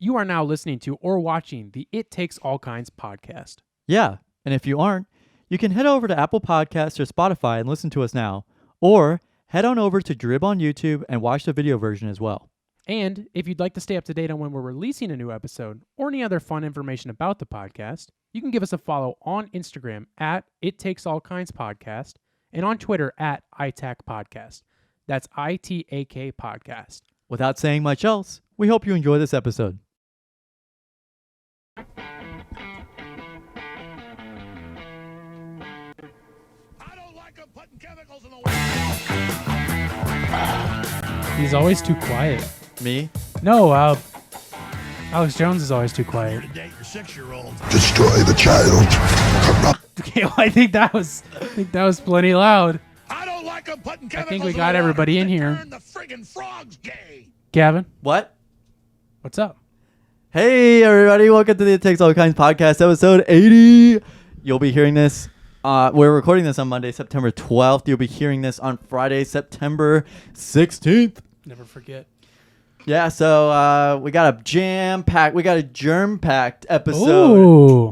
You are now listening to or watching the It Takes All Kinds podcast. Yeah, and if you aren't, you can head over to Apple Podcasts or Spotify and listen to us now. Or head on over to Drib on YouTube and watch the video version as well. And if you'd like to stay up to date on when we're releasing a new episode or any other fun information about the podcast, you can give us a follow on Instagram at It Takes All Kinds Podcast and on Twitter at ITAC Podcast. That's ITAK Podcast. Without saying much else, we hope you enjoy this episode. I don't like them putting chemicals in the water. He's always too quiet. Me? No, Alex Jones is always too quiet. To date your 6-year-old. Destroy the child. Okay, well, I think that was plenty loud. I don't like them putting chemicals think we in got the water everybody in that here. turn the friggin' frogs gay. Gavin, What? what's up? Hey, everybody. Welcome to the It Takes All Kinds podcast, episode 80. You'll be hearing this. We're recording this on Monday, September 12th. You'll be hearing this on Friday, September 16th. Never forget. Yeah, so we got a germ-packed episode Ooh.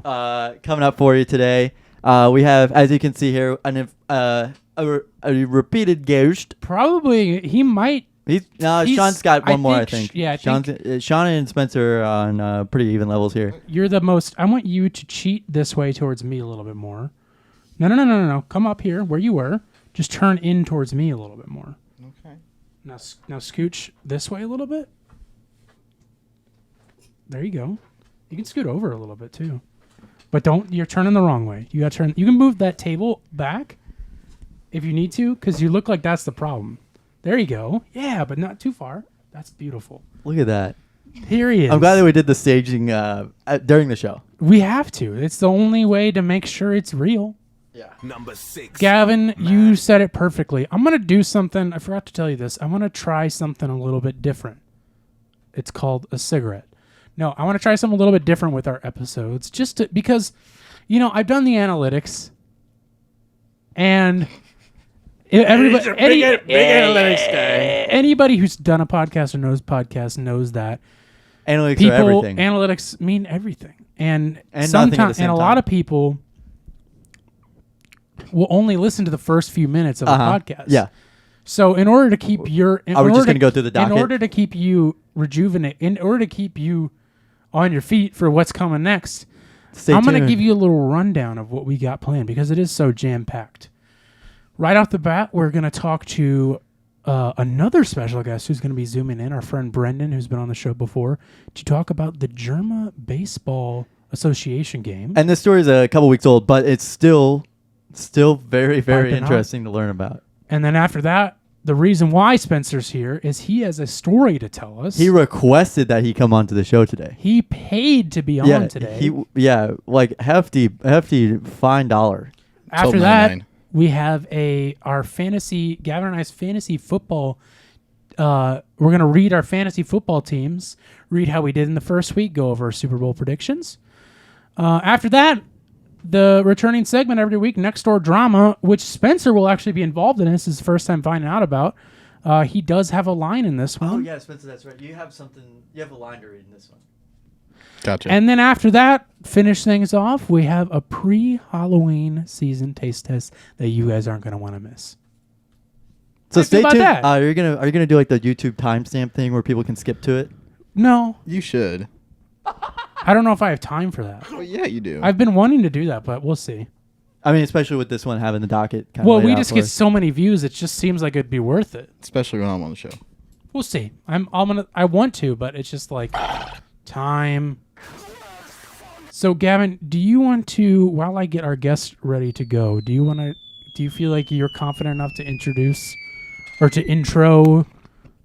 coming up for you today. We have, as you can see here, a repeated guest. Probably, he might. Sean's got one more, I think. Yeah, I think Sean and Spencer are on pretty even levels here. you're the most. I want you to cheat this way towards me a little bit more. No. Come up here where you were. Just turn in towards me a little bit more. Okay. Now scooch this way a little bit. There you go. You can scoot over a little bit too. But you're turning the wrong way. You got to turn. You can move that table back if you need to, because you look like that's the problem. There you go. Yeah, but not too far. That's beautiful. Look at that. Here he is. I'm glad that we did the staging during the show. We have to. It's the only way to make sure it's real. Yeah. Number 6. Gavin, you said it perfectly. I'm going to do something. I forgot to tell you this. I want to try something a little bit different. It's called a cigarette. No, I want to try something a little bit different with our episodes, because, I've done the analytics, and everybody, big analytics guy. Anybody who's done a podcast or knows podcasts knows that Analytics are everything. analytics mean everything, and nothing at the sometimes, same and a time. lot of people will only listen to the first few minutes of a podcast. Yeah. So in order to keep your, Are we just going to go through the docket? in order to keep you in order to keep you on your feet for what's coming next, I'm going to give you a little rundown of what we got planned because it is so jam-packed. Right off the bat, we're going to talk to another special guest who's going to be zooming in, our friend Brendan, who's been on the show before, to talk about the Jerma Baseball Association game. And this story is a couple weeks old, but it's still very, very Piping hot. interesting to learn about. And then after that, the reason why Spencer's here is he has a story to tell us. He requested that he come onto the show today. He paid to be on today. Like hefty fine dollar. After that, $12.99. we have our fantasy, Gavin and I's fantasy football. We're going to read our fantasy football teams, read how we did in the first week, go over our Super Bowl predictions. After that, the returning segment every week, Next Door Drama, which Spencer will actually be involved in. This is his first time finding out about. He does have a line in this one. Oh yeah, Spencer, that's right. You have a line to read in this one. Gotcha. And then after that, finish things off, we have a pre-Halloween season taste test that you guys aren't going to want to miss. So How do you stay feel tuned. about that? Are you gonna do like the YouTube timestamp thing where people can skip to it? No, you should. I don't know if I have time for that. Well, yeah, you do. I've been wanting to do that, but we'll see. I mean, especially with this one having the docket. Well, we just get so many views, it just seems like it'd be worth it. Especially when I'm on the show. We'll see. I want to, but it's just like time. So, Gavin, do you want to, while I get our guest ready to go, do you feel like you're confident enough to introduce or to intro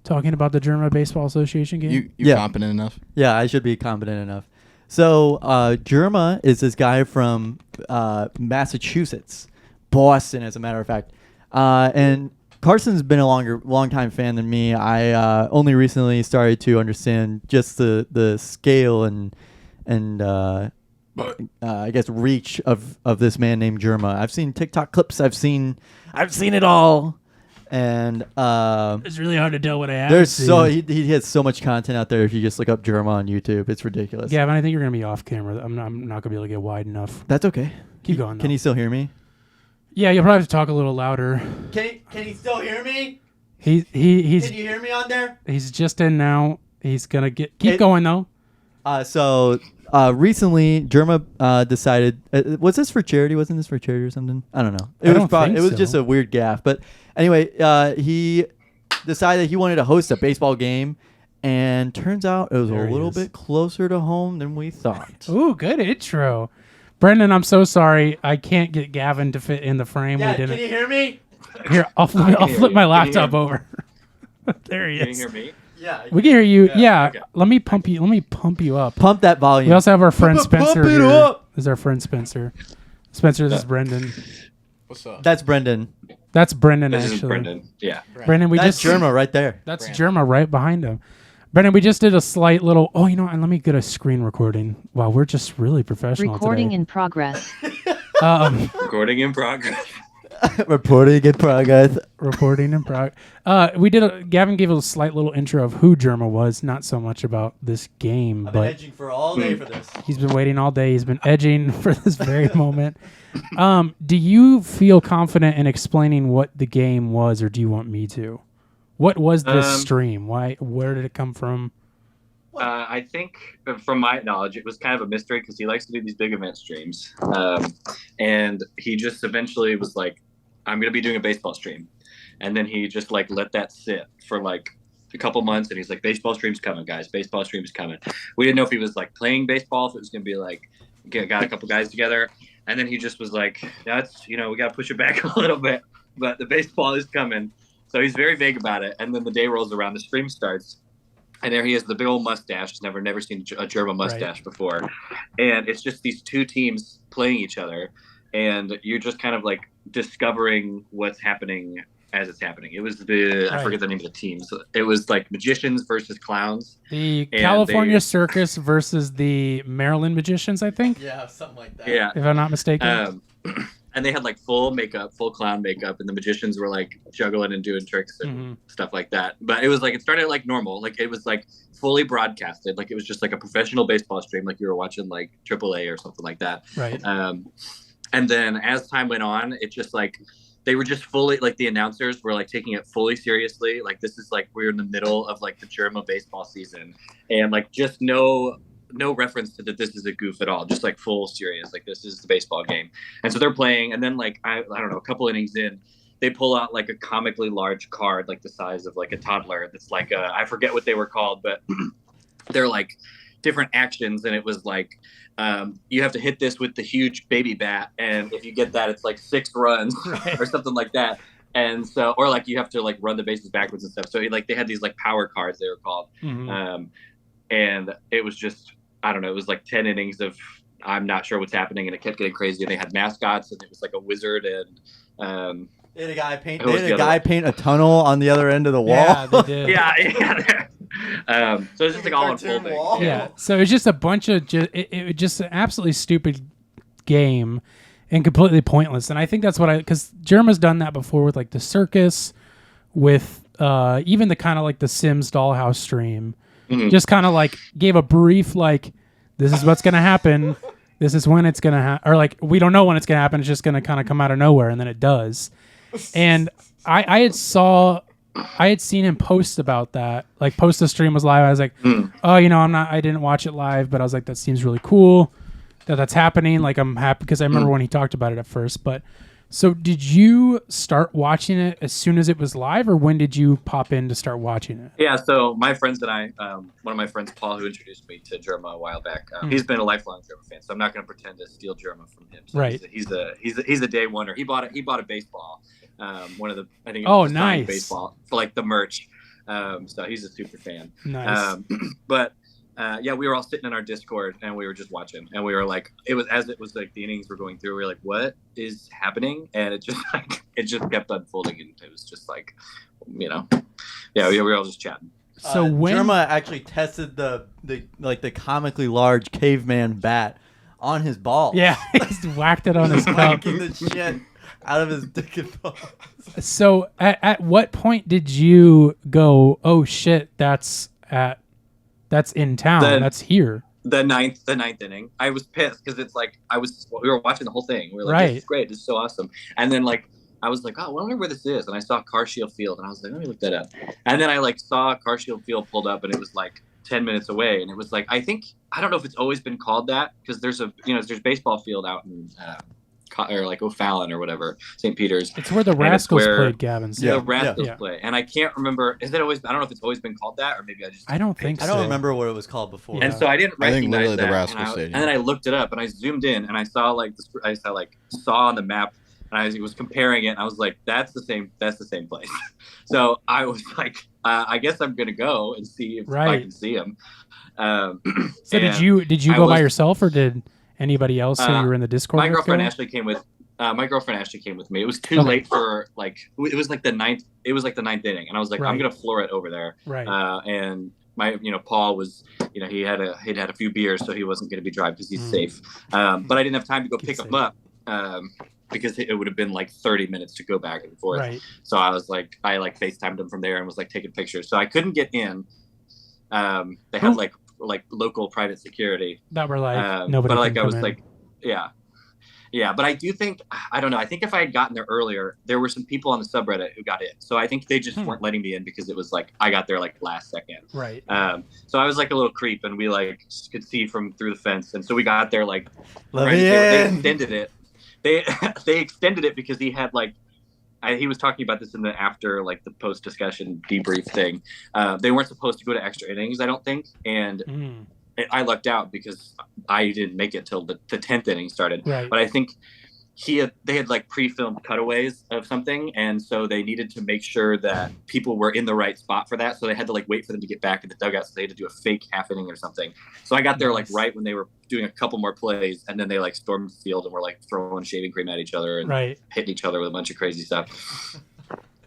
talking about the Jerma Baseball Association game? You're competent enough? Yeah, I should be competent enough. So Jerma is this guy from Massachusetts, Boston, as a matter of fact. And Carson's been a long time fan than me. I only recently started to understand just the scale and I guess reach of this man named Jerma. I've seen TikTok clips. I've seen it all. And It's really hard to tell what I have. there's so he has so much content out there. If you just look up Jerma on YouTube, it's ridiculous. Gavin, I think you're gonna be off camera. I'm not gonna be able to get wide enough. That's okay. Keep going. Can you still hear me? Yeah, you'll probably have to talk a little louder. Can he still hear me? He's Can you hear me on there? He's just in now. He's gonna keep going though. So recently, Jerma decided. Was this for charity? Wasn't this for charity or something? I don't know. It was just a weird gaffe. But anyway, he decided he wanted to host a baseball game, and turns out it was a little bit closer to home than we thought. Ooh, good intro, Brendan. I'm so sorry. I can't get Gavin to fit in the frame. Yeah, we didn't. can you hear me? Here, I'll flip my laptop over. There he is. Can you hear me? Yeah, We can hear you. Yeah. Okay. Let me pump you up. Pump that volume. We also have our friend Spencer Pump it here. up. This is our friend Spencer. Spencer, this is Brendan. What's up? That's Brendan. That's Brendan, This actually. is Brendan. Yeah. Brendan, That's Jerma right there. That's Jerma right behind him. Brendan, we just did a slight little. Oh, you know, and let me get a screen recording. Wow, we're just really professional Recording today. in progress. Recording in progress. Reporting in progress. Reporting in progress. Gavin gave a slight little intro of who Jerma was, not so much about this game, I've been but edging for all day for this. he's been waiting all day. He's been edging for this very moment. Do you feel confident in explaining what the game was, or do you want me to? What was this stream? Where did it come from? I think, from my knowledge, it was kind of a mystery because he likes to do these big event streams. And he just eventually was like, I'm going to be doing a baseball stream. And then he just like let that sit for like a couple months. And he's like, baseball stream's coming, guys. Baseball stream's coming. We didn't know if he was like playing baseball, if it was going to be like, got a couple guys together. And then he just was like, that's, we got to push it back a little bit. But the baseball is coming. So he's very vague about it. And then the day rolls around, the stream starts. And there he is, the big old mustache. Never seen a Jerma mustache before. And it's just these two teams playing each other. And you're just kind of like discovering what's happening as it's happening. It was I forget the name of the teams. It was like magicians versus clowns. The California Circus versus the Maryland Magicians, I think. Yeah, something like that. Yeah. If I'm not mistaken. And they had like full makeup, full clown makeup, and the magicians were like juggling and doing tricks and stuff like that. But it was like, it started like normal. Like it was like fully broadcasted. Like it was just like a professional baseball stream. Like you were watching like AAA or something like that. Right. And then as time went on, it just like, they were just fully, like the announcers were like taking it fully seriously. Like this is like, we're in the middle of like the Jerma baseball season, and like just no reference to that this is a goof at all, just like full serious, like this is the baseball game. And so they're playing, and then like I don't know, a couple innings in, they pull out like a comically large card, like the size of like a toddler, that's like I forget what they were called, but they're like different actions, and it was like you have to hit this with the huge baby bat, and if you get that, it's like 6 runs or something like that. And so, or like you have to like run the bases backwards and stuff. So like they had these like power cards, they were called. And it was just, I don't know, it was like 10 innings of I'm not sure what's happening, and it kept getting crazy. And they had mascots, and it was like a wizard, and they had a guy paint a tunnel on the other end of the wall. Yeah, they did. yeah. So it's just like all unfolding. Yeah. So it's just a bunch of it was just an absolutely stupid game and completely pointless. And I think that's because Jerma's done that before with like the circus, with even the kind of like the Sims Dollhouse stream. Just kind of like gave a brief like, this is what's gonna happen, this is when it's gonna happen, or like we don't know when it's gonna happen. It's just gonna kind of come out of nowhere, and then it does. And I had seen him post about that, like post the stream was live. I was like, I didn't watch it live, but I was like, that seems really cool that's happening. Like I'm happy because I remember when he talked about it at first. But so did you start watching it as soon as it was live, or when did you pop in to start watching it? Yeah, so my friends and I, one of my friends, Paul, who introduced me to Jerma a while back, he's been a lifelong Jerma fan, so I'm not going to pretend to steal Jerma from him. So right. He's a day wonder. He bought a baseball, one of the, I think it nice was signed baseball for like the merch. So he's a super fan. Nice. But we were all sitting in our Discord, and we were just watching, and we were like, it was like the innings were going through, we were like, what is happening? And it just kept unfolding, and it was just like, we were all just chatting. So when Jerma actually tested the comically large caveman bat on his ball. Yeah, he just whacked it on his cup. Whacking the shit out of his dick and balls. So at what point did you go, oh shit, that's in town, that's here? The ninth inning. I was pissed because it's like we were watching the whole thing. We were like, right. This is great, this is so awesome. And then like I was like, oh, I wonder where this is. And I saw Carshield Field, and I was like, let me look that up. And then I like saw Carshield Field pulled up, and it was like 10 minutes away, and it was like I don't know if it's always been called that because there's baseball field out in or like O'Fallon or whatever, St. Peter's. It's where the Rascals played, Gavin. The Rascals play, and I can't remember. Is it always? I don't know if it's always been called that, or maybe I don't think so. I don't remember what it was called before. And so I didn't recognize literally that. The Rascals Stadium. And then I looked it up, and I zoomed in, and I saw on the map, and I was comparing it, and I was like, that's the same place. So I was like, I guess I'm gonna go and see if I can see him. So did you go by yourself, or did anybody else who you were in the Discord? My girlfriend Ashley came with. My girlfriend actually came with me. It was too late for it was like the ninth inning, and I was like, I'm gonna floor it over there. Right. And my Paul was he'd had a few beers, so he wasn't gonna be driving because he's safe. But I didn't have time to go pick him up because it would have been like 30 minutes to go back and forth. Right. So I was like, I FaceTimed him from there and was like taking pictures. So I couldn't get in. They had like local private security that were like nobody. But like I was in. like, yeah. Yeah, but I do think, I don't know, I think if I had gotten there earlier, there were some people on the subreddit who got in. So I think they just weren't letting me in because it was like, I got there like last second. Right. So I was like a little creep, and we like could see from through the fence. And so we got there like, they extended it. They extended it because he had like, he was talking about this in the after like the post discussion debrief thing. They weren't supposed to go to extra innings, I don't think. And I lucked out because I didn't make it till the 10th inning started. Right. But I think they had like pre-filmed cutaways of something, and so they needed to make sure that people were in the right spot for that. So they had to like wait for them to get back in the dugout. So they had to do a fake half inning or something. So I got there like right when they were doing a couple more plays, and then they like stormed the field and were like throwing shaving cream at each other and hitting each other with a bunch of crazy stuff.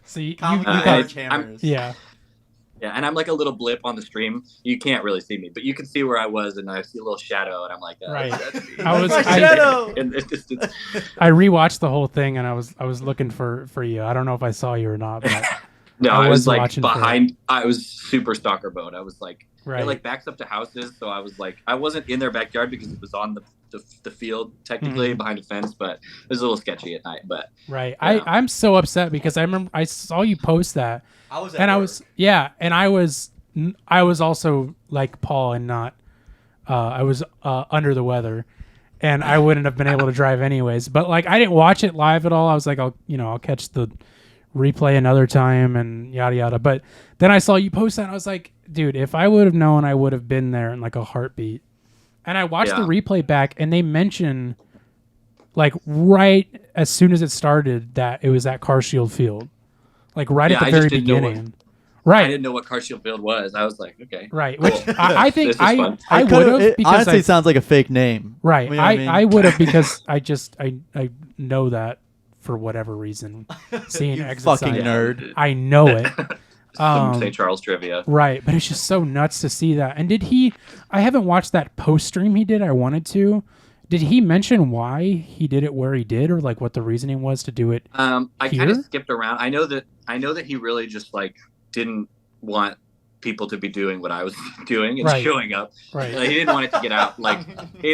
So you got cameras. Yeah. Yeah, and I'm like a little blip on the stream. You can't really see me, but you can see where I was, and I see a little shadow, and I'm like, right. That's me. I was my shadow. I rewatched the whole thing, and I was looking for you. I don't know if I saw you or not, but no, I was like behind. I was super stalker mode. I was like, right. It like backs up to houses, so I was like, I wasn't in their backyard because it was on the field technically behind a fence, but it was a little sketchy at night. But right, I'm so upset because I remember I saw you post that. I was also like Paul and not I was under the weather, and I wouldn't have been able to drive anyways. But like I didn't watch it live at all. I was like, I'll catch the replay another time and yada yada. But then I saw you post that, and I was like, dude, if I would have known, I would have been there in like a heartbeat. And I watched the replay back, and they mention like right as soon as it started that it was at Carshield Field. Like right at the very beginning. Right. I didn't know what Carshield Field was. I was like, okay. Right. Which I think I would have. It honestly sounds like a fake name. Right. You know I would have because I know that for whatever reason. Seeing exit fucking sign, nerd. I know it. Some St. Charles trivia. Right. But it's just so nuts to see that. And I haven't watched that post stream he did. I wanted to. Did he mention why he did it where he did, or like what the reasoning was to do it? I kind of skipped around. I know that he really just like didn't want people to be doing what I was doing and showing up. Right. Like, he didn't want it to get out. Like he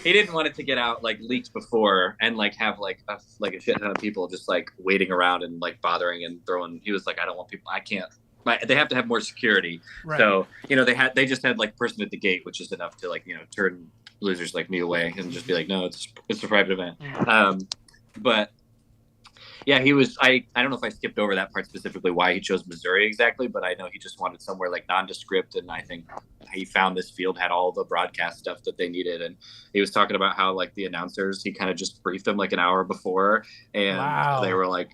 didn't want it to get out like leaked before and like have like a shit ton of people just like waiting around and like bothering and throwing. He was like, I don't want people. I can't. They have to have more security. Right. So they just had like person at the gate, which is enough to like turn losers like me away and just be like, no, it's a private event. But yeah, he was. I don't know if I skipped over that part specifically why he chose Missouri exactly, but I know he just wanted somewhere like nondescript, and I think he found this field had all the broadcast stuff that they needed. And he was talking about how like the announcers, he kind of just briefed them like an hour before, and they were like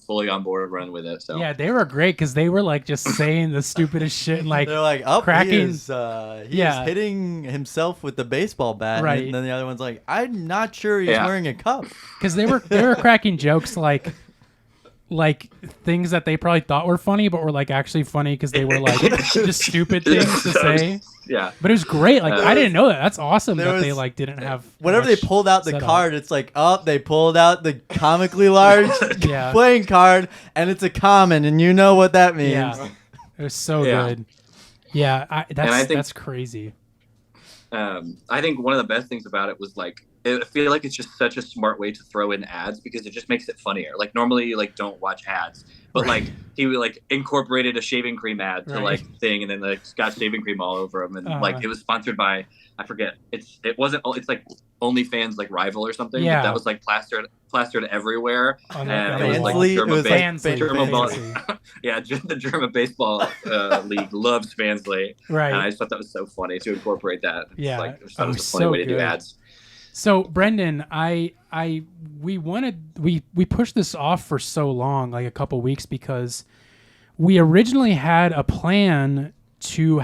fully on board run with it. So yeah, they were great because they were like just saying the stupidest shit and like they're like, cracking. He is hitting himself with the baseball bat, right? And then the other one's like, I'm not sure he's wearing a cup because they were cracking jokes like like things that they probably thought were funny, but were like actually funny because they were like just stupid things to say. Yeah, but it was great. Like I didn't know that. That's awesome that they was- like didn't have. Whenever they much pulled out the setup. card, it's like, oh, they pulled out the comically large Yeah. playing card, and it's a common, and you know what that means. Yeah, it was so Yeah. good. Yeah, I think- that's crazy. I think one of the best things about it was like I feel like it's just such a smart way to throw in ads because it just makes it funnier. Like normally you like don't watch ads, but Right. like he like incorporated a shaving cream ad to Right. like thing, and then like got shaving cream all over him, and like it was sponsored by I forget it's like OnlyFans like rival or something. Yeah. But that was like plastered everywhere. On And the it was like wall. Fansly, it German was like German ball- Fancy. yeah, the German baseball league loves Fansly. Right. And I just thought that was so funny to incorporate that. It's Yeah. like that was a was funny so way to do good. ads. So Brendan, we pushed this off for so long, like a couple weeks, because we originally had a plan to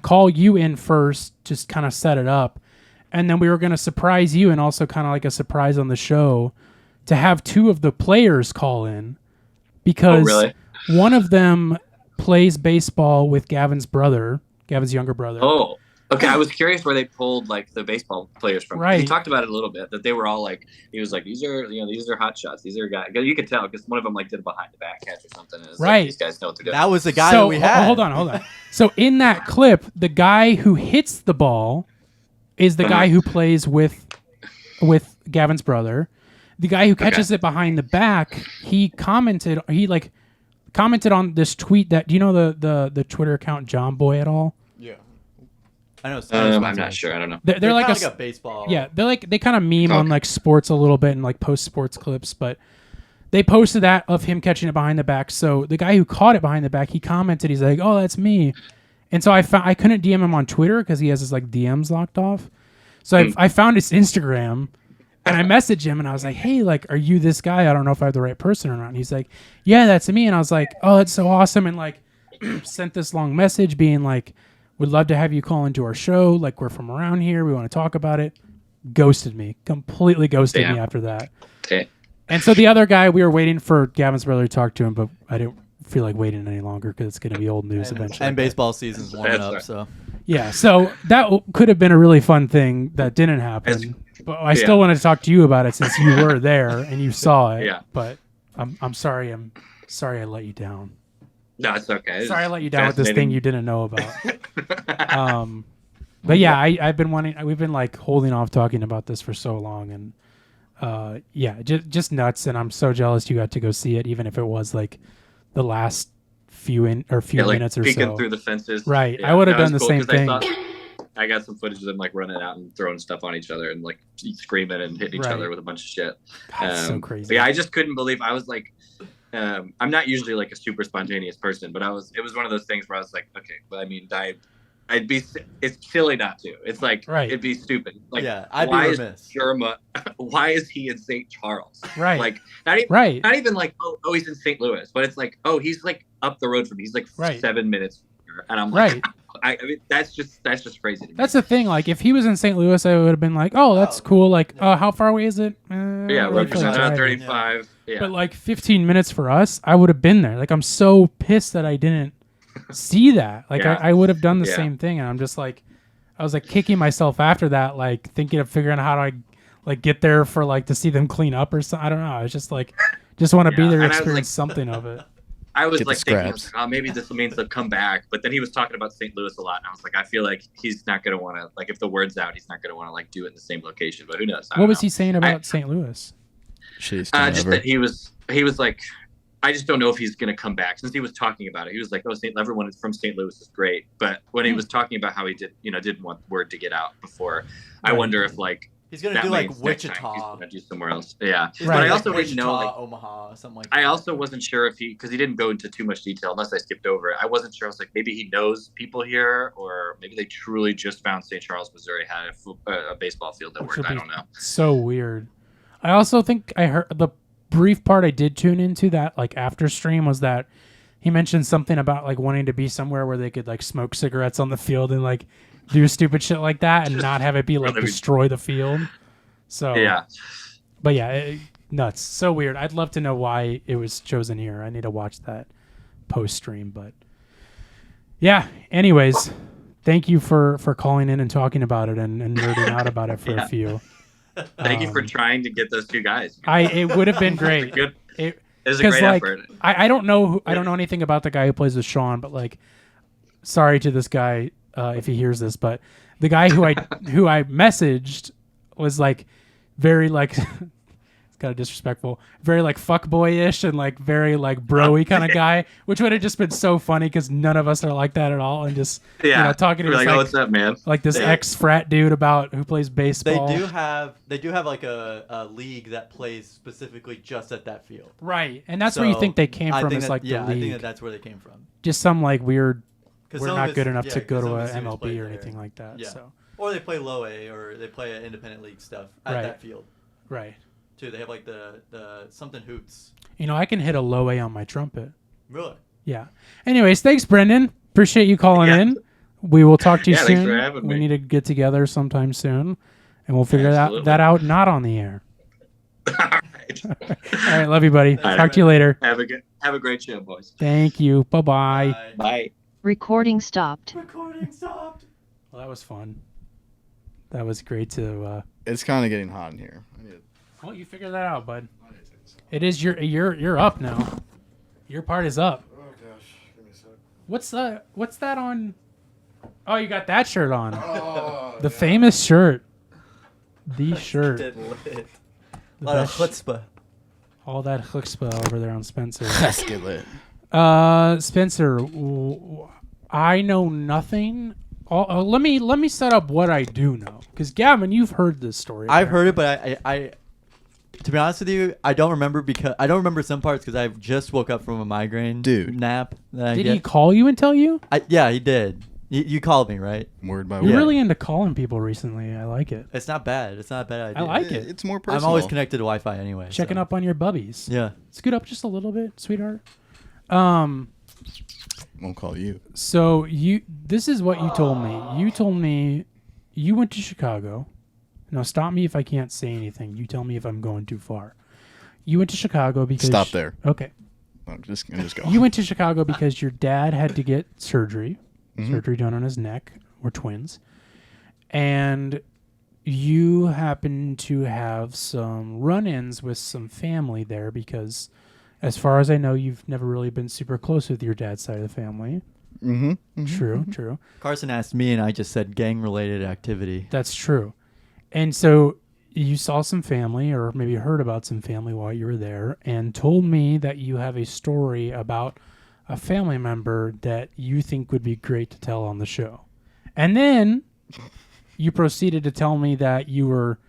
call you in first, just kind of set it up, and then we were going to surprise you and also kind of like a surprise on the show to have two of the players call in because really? one of them plays baseball with Gavin's younger brother. Oh, okay. I was curious where they pulled like the baseball players from. Right. He talked about it a little bit that they were all like, he was like, these are hot shots. These are guys. You could tell because one of them like did a behind the back catch or something. And it's like, Right. these guys know what they're doing. That was the guy So that we had. hold on. So in that clip, the guy who hits the ball is the guy who plays with Gavin's brother. The guy who catches it behind the back, he commented on this tweet that, do you know the Twitter account John Boy at all? Yeah. I know. I'm not sure. I don't know. They're like kinda a baseball. Yeah, they kind of meme on Okay. like sports a little bit and like post sports clips, but they posted that of him catching it behind the back. So the guy who caught it behind the back, he commented, he's like, "Oh, that's me." And so I couldn't DM him on Twitter because he has his like DMs locked off. So I found his Instagram and I messaged him and I was like, "Hey, like, are you this guy? I don't know if I have the right person or not." And he's like, "Yeah, that's me." And I was like, "Oh, that's so awesome!" And like sent this long message being like, "Would love to have you call into our show. Like, we're from around here. We want to talk about it." Ghosted me. Completely ghosted me after that. Okay. And so the other guy, we were waiting for Gavin's brother to talk to him, but I didn't feel like waiting any longer because it's going to be old news eventually. And baseball season's warming up, so. Yeah, so that could have been a really fun thing that didn't happen. But I still wanted to talk to you about it since you were there and you saw it. Yeah. But I'm sorry. I'm sorry I let you down. No, it's okay. Sorry I let you down with this thing you didn't know about. But yeah, I've been we've been like holding off talking about this for so long, and yeah, just nuts. And I'm so jealous you got to go see it, even if it was like the last few minutes or peeking so. through the fences. Right. Yeah, I would have that done was the cool, same 'cause thing. I got some footage of them like running out and throwing stuff on each other and like screaming and hitting each Right. other with a bunch of shit. God, it's so crazy. But yeah, I just couldn't believe. I was like, I'm not usually like a super spontaneous person, but it was one of those things where I was like, okay, but I mean, it's silly not to. It's like, Right. it'd be stupid. Like, Yeah, I'd be why remiss. is Jerma, why is he in St. Charles? Right. Like, not even, Right. not even like, oh, he's in St. Louis, but it's like, oh, he's like up the road from me. He's like Right. 7 minutes. And I'm like, Right. I mean, that's just crazy to me. That's the thing. Like, if he was in St. Louis, I would have been like, "Oh, that's cool." Like, how far away is it? yeah, I road feel like driving. 35. Yeah. But like 15 minutes for us, I would have been there. Like, I'm so pissed that I didn't see that. Like, Yeah. I would have done the Yeah. same thing, and I'm just like, I was like kicking myself after that, like thinking of figuring out how to like get there for like to see them clean up or something. I don't know. I was just like, just want to be Yeah, there to and I was experience like- something of it. I was Get the like thinking, I was scraps. like, oh, maybe this means they'll come back. But then he was talking about St. Louis a lot, and I was like, I feel like he's not gonna want to, like, if the word's out, he's not gonna want to like do it in the same location. But who knows? I What don't was know. he saying about St. Louis? Shittiest Just ever. that he was like, I just don't know if he's gonna come back. Since he was talking about it, he was like, oh, everyone from St. Louis is great. But when he was talking about how he didn't want word to get out before, I Right. wonder if like He's gonna that do like means next time he's Wichita. gonna do somewhere else. Yeah, He's Right. gonna but I do, also like, didn't know like. Omaha, something like that. I also wasn't sure if because he didn't go into too much detail unless I skipped over it. I wasn't sure. I was like, maybe he knows people here, or maybe they truly just found St. Charles, Missouri had a baseball field that Which worked. would I be don't know. So weird. I also think I heard the brief part I did tune into that like after stream was that he mentioned something about like wanting to be somewhere where they could like smoke cigarettes on the field and like do stupid shit like that and not have it be like Really? destroy the field. So Yeah, but yeah, nuts. So weird. I'd love to know why it was chosen here. I need to watch that post stream, but yeah. Anyways, thank you for calling in and talking about it and nerding out about it for a few. Thank you for trying to get those two guys. It would have been great. It was a great effort. I don't know I don't know anything about the guy who plays with Sean, but like, sorry to this guy if he hears this, but the guy who I messaged was like very like it's kind of disrespectful, very like fuckboyish and like very like bro-y kind of guy, which would have just been so funny because none of us are like that at all, and just talking to like, oh, what's up, man? Like this ex-frat dude about who plays baseball. They do have like a league that plays specifically just at that field. Right, and that's where you think they came from. Is like the league. I think that's where they came from. Just some like weird. We're not good enough to go to a MLB or anything like that. Yeah. So. Or they play low A, or they play independent league stuff at that field. Right. Too, they have like the something hoots. You know, I can hit a low A on my trumpet. Really? Yeah. Anyways, thanks, Brendan. Appreciate you calling in. We will talk to you soon. Thanks for having me. We need to get together sometime soon, and we'll figure that out not on the air. All right. All right, love you, buddy. Talk to you later. Have a great show, boys. Thank you. Bye-bye. Bye. Recording stopped. Well, that was fun. That was great to. It's kind of getting hot in here. Well, you figure that out, bud. It is you're up now. Your part is up. Oh gosh, give me a sec. What's that on? Oh, you got that shirt on. Oh, the famous shirt. The shirt. A lot of chutzpah. All that chutzpah over there on Spencer. Let's get lit. Spencer, I know nothing. Let me set up what I do know, because Gavin, you've heard this story. I've heard it, but I to be honest with you, I don't remember some parts because I just woke up from a migraine nap. Did he call you and tell you? Yeah, he did. You called me, right? Word by You're word. really into calling people recently. I like it. It's not bad. It's not a bad idea. I like it. It's more personal. I'm always connected to Wi-Fi anyway. Checking up on your bubbies. Yeah. Scoot up just a little bit, sweetheart. Won't call you. So this is what you told me. You told me you went to Chicago. Now stop me if I can't say anything. You tell me if I'm going too far. You went to Chicago because... Stop there. Okay. I'm just go. You went to Chicago because your dad had to get surgery. Surgery done on his neck. We're twins. And you happen to have some run-ins with some family there because, as far as I know, you've never really been super close with your dad's side of the family. True. Carson asked me, and I just said gang-related activity. That's true. And so you saw some family, or maybe heard about some family while you were there, and told me that you have a story about a family member that you think would be great to tell on the show. And then you proceeded to tell me that you were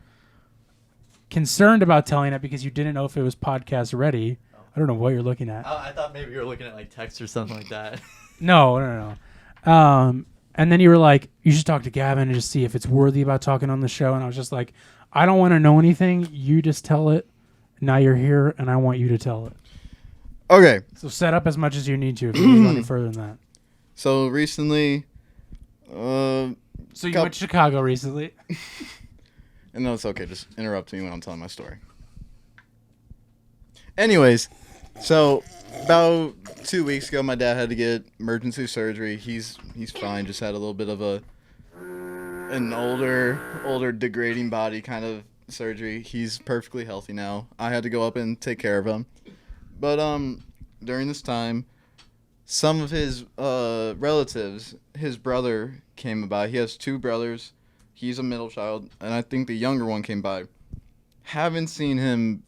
concerned about telling it because you didn't know if it was podcast ready. I don't know what you're looking at. I thought maybe you were looking at like text or something like that. No. And then you were like, you should talk to Gavin and just see if it's worthy about talking on the show. And I was just like, I don't want to know anything. You just tell it. Now you're here, and I want you to tell it. Okay. So set up as much as you need to if you need to go any further than that. So recently... So you went to Chicago recently? And no, it's okay. Just interrupt me when I'm telling my story. Anyways, so about 2 weeks ago, my dad had to get emergency surgery. He's fine. Just had a little bit of an older degrading body kind of surgery. He's perfectly healthy now. I had to go up and take care of him. But during this time, some of his relatives, his brother came by. He has two brothers. He's a middle child, and I think the younger one came by. Haven't seen him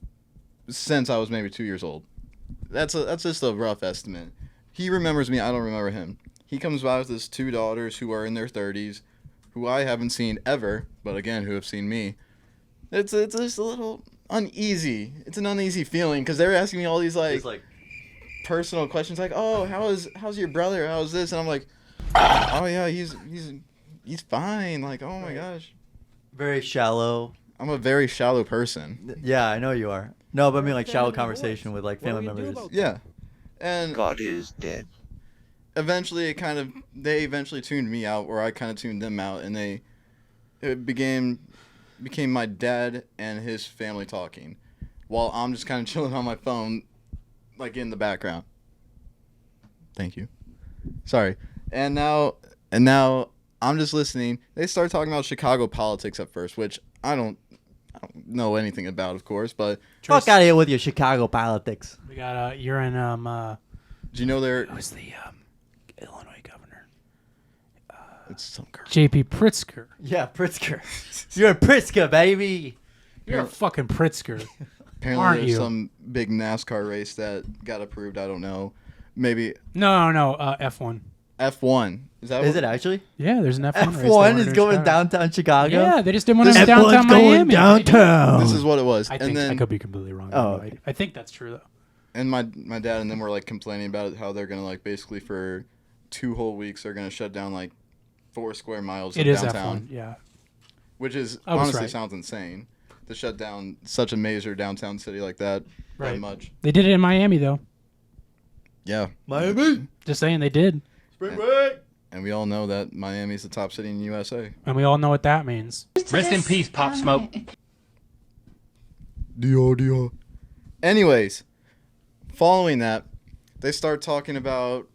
since I was maybe 2 years old. That's just a rough estimate. He remembers me. I don't remember him. He comes by with his two daughters who are in their 30s, who I haven't seen ever, but again, who have seen me. It's just a little uneasy. It's an uneasy feeling because they're asking me all these like personal questions, like, "Oh, how's your brother? How's this?" And I'm like, "Oh yeah, he's fine." Like, oh my gosh. Very shallow. I'm a very shallow person. Yeah, I know you are. No, but I mean like shallow conversation with like family members. Yeah, and God is dead. Eventually, they eventually tuned me out, or I kind of tuned them out, and it became my dad and his family talking. while I'm just kind of chilling on my phone, like in the background. Thank you. Sorry. And now I'm just listening. They start talking about Chicago politics at first, which I don't know anything about, of course, but Fuck out of here with your Chicago politics. We got you're in do you know who's the Illinois governor? it's some girl. J.P. Pritzker. Yeah, Pritzker. You're a Pritzker, baby. You're a fucking Pritzker. Apparently Aren't there's you? some big NASCAR race that got approved. I don't know. Maybe No, F1. F1. Is it actually? Yeah, there's an F1 race. F1 they is wanted going in Chicago. downtown Chicago? Yeah, they just didn't want to This- downtown Miami. This is what it was. I and think then I could be completely wrong. Oh. I think that's true though. and my dad and them were like complaining about it, how they're gonna like basically for 2 whole weeks they're gonna shut down like 4 square miles of It is downtown, F1. Yeah. which is I was honestly right. sounds insane to shut down such a major downtown city like that Right. that much. They did it in Miami though. Yeah, Miami. Just saying they did, Spring break. and we all know that Miami's the top city in the USA. and we all know what that means. Rest in peace, Pop Smoke. Dio. Anyways, following that, they start talking about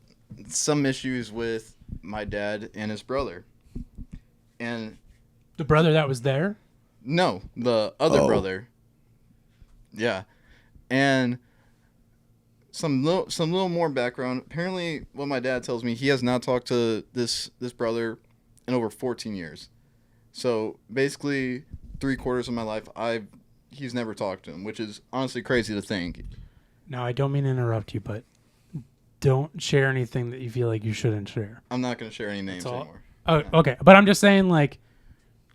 some issues with my dad and his brother. And The brother that was there. no, the other brother. Yeah. And some little more background. Apparently, what my dad tells me, he has not talked to this brother in over 14 years. So, basically, 3/4 of my life, he's never talked to him, which is honestly crazy to think. Now I don't mean to interrupt you, but don't share anything that you feel like you shouldn't share. I'm not going to share any names all. anymore. Oh, okay. But I'm just saying, like,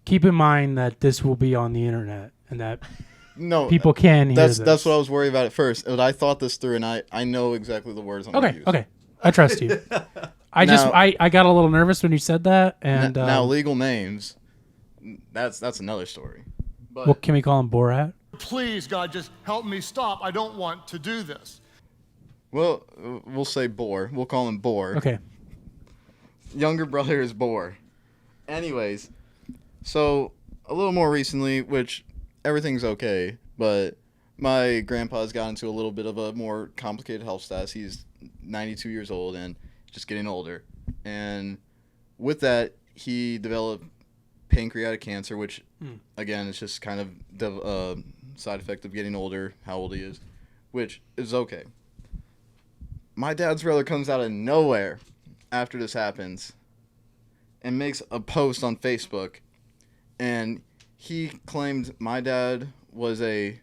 keep in mind that this will be on the internet and that No, people can hear this. that's what I was worried about at first. But I thought this through, and I know exactly the words I'm going to Okay, use. okay. I trust you. I got a little nervous when you said that, and Now, legal names, that's another story. But well, can we call him Borat? Please, God, just help me stop. I don't want to do this. well, we'll say Boar. We'll call him Boar. Okay. Younger brother is Boar. Anyways, so a little more recently, which everything's okay, but my grandpa's got into a little bit of a more complicated health status. He's 92 years old and just getting older. And with that, he developed pancreatic cancer, which, again, is just kind of the side effect of getting older, how old he is, which is okay. My dad's brother comes out of nowhere after this happens and makes a post on Facebook, and he claimed my dad was a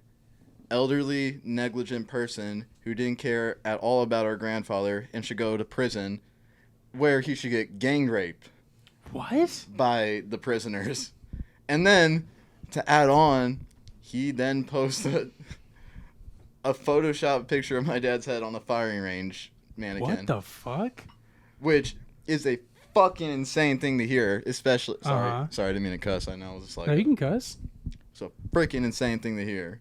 elderly, negligent person who didn't care at all about our grandfather and should go to prison, where he should get gang raped What? by the prisoners. And then, to add on, he then posted a Photoshop picture of my dad's head on a firing range mannequin. What the fuck? Which is a fucking insane thing to hear, especially... Sorry, Uh-huh. sorry, I didn't mean to cuss. I know, I was just like... No, you can cuss. It's a freaking insane thing to hear.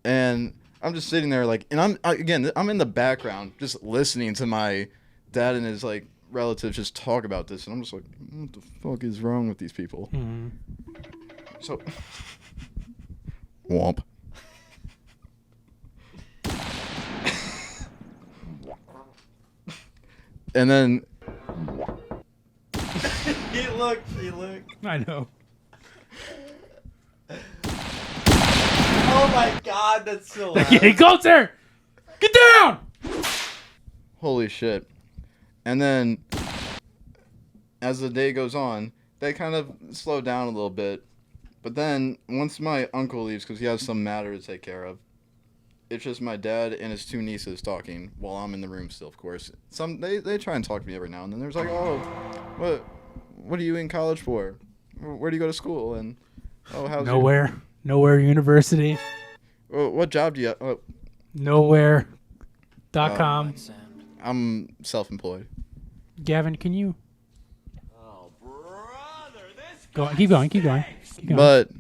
And I'm just sitting there like... And I'm in the background just listening to my dad and his, like, relatives just talk about this. And I'm just like, what the fuck is wrong with these people? Mhm. So... Womp. And then... He looked. I know. Oh my god, that's so loud. Getting closer. Get down. Holy shit. And then, as the day goes on, they kind of slow down a little bit. But then, once my uncle leaves, because he has some matter to take care of, it's just my dad and his 2 nieces talking while I'm in the room still, of course. They try and talk to me every now and then. There's like, oh, what are you in college for? Where do you go to school? And, oh, how's Nowhere University. what job do you have? Nowhere.com. I'm self-employed. Gavin, can you? Oh, brother, go on, keep going. But,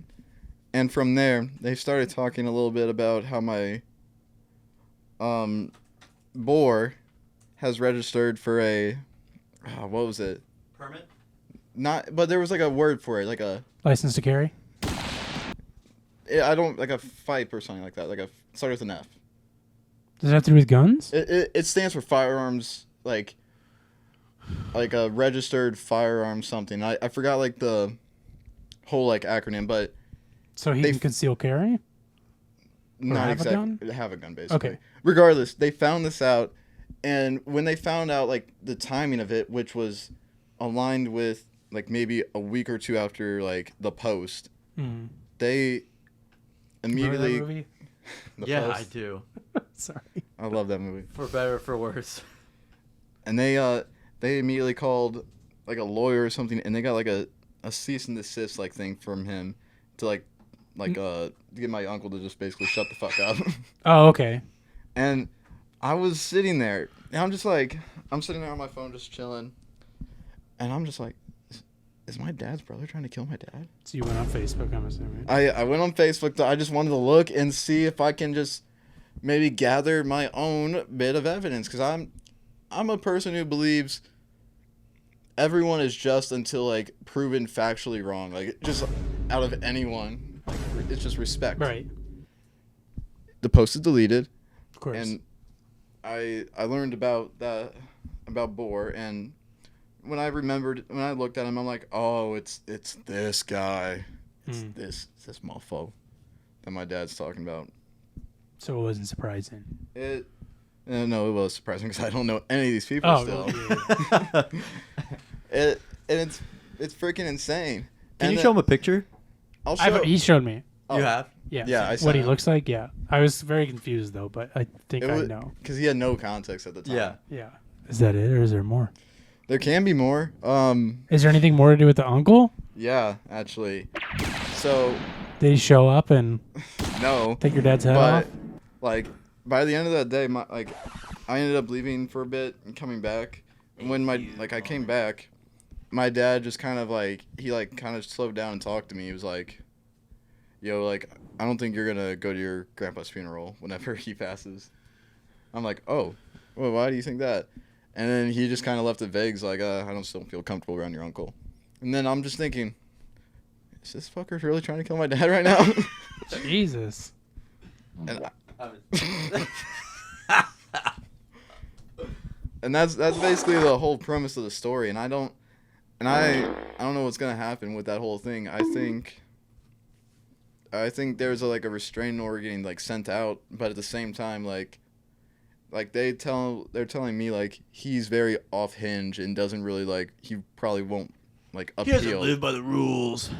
and from there, they started talking a little bit about how my boar has registered for a, what was it? Permit? Not, but there was like a word for it, like a, License to carry. I don't like a fight or something like that. Like start with an F. Does it have to do with guns? It stands for firearms, like a registered firearm something. I forgot like the whole like acronym, but So he can conceal carry? not have a gun? Have a gun basically. Okay. Regardless, they found this out, and when they found out like the timing of it, which was aligned with like maybe a week or two after like the post, they immediately. Remember that movie? The Yeah, Post. I do. Sorry. I love that movie. For better or for worse. And they immediately called like a lawyer or something, and they got like a cease and desist like thing from him to to get my uncle to just basically shut the fuck up. Oh, okay. And I was sitting there, and I'm sitting there on my phone just chilling, and I'm just like, is my dad's brother trying to kill my dad? So you went on Facebook, I'm assuming. I went on Facebook. I just wanted to look and see if I can just maybe gather my own bit of evidence, because I'm a person who believes everyone is just until like proven factually wrong. Like just out of anyone, like, it's just respect. Right. The post is deleted, Of course. and I learned about Bohr, and when I looked at him, I'm like, oh, it's this guy, it's this mofo that my dad's talking about. So it wasn't surprising. No, it was surprising because I don't know any of these people still. Yeah. It's freaking insane. Can you show him a picture? I'll show. He showed me. You have? Yeah. Yeah, I saw what he it. looks like. Yeah. I was very confused though, but I think I know. Because he had no context at the time. Yeah. Yeah. Is that it, or is there more? There can be more. Is there anything more to do with the uncle? Yeah, actually. So Did he show up and no. take your dad's head off? But like by the end of that day, I ended up leaving for a bit and coming back. And when I came back, my dad just kind of kind of slowed down and talked to me. He was like, "Yo, like I don't think you're gonna go to your grandpa's funeral whenever he passes." I'm like, "Oh, well, why do you think that?" And then he just kind of left it vague. He's like, "I don't still feel comfortable around your uncle." And then I'm just thinking, is this fucker really trying to kill my dad right now? Jesus. And and that's basically the whole premise of the story. And I don't know what's gonna happen with that whole thing. I think there's a restraining order getting sent out, but at the same time they're telling me he's very off hinge and doesn't really he probably won't appeal. He doesn't live by the rules.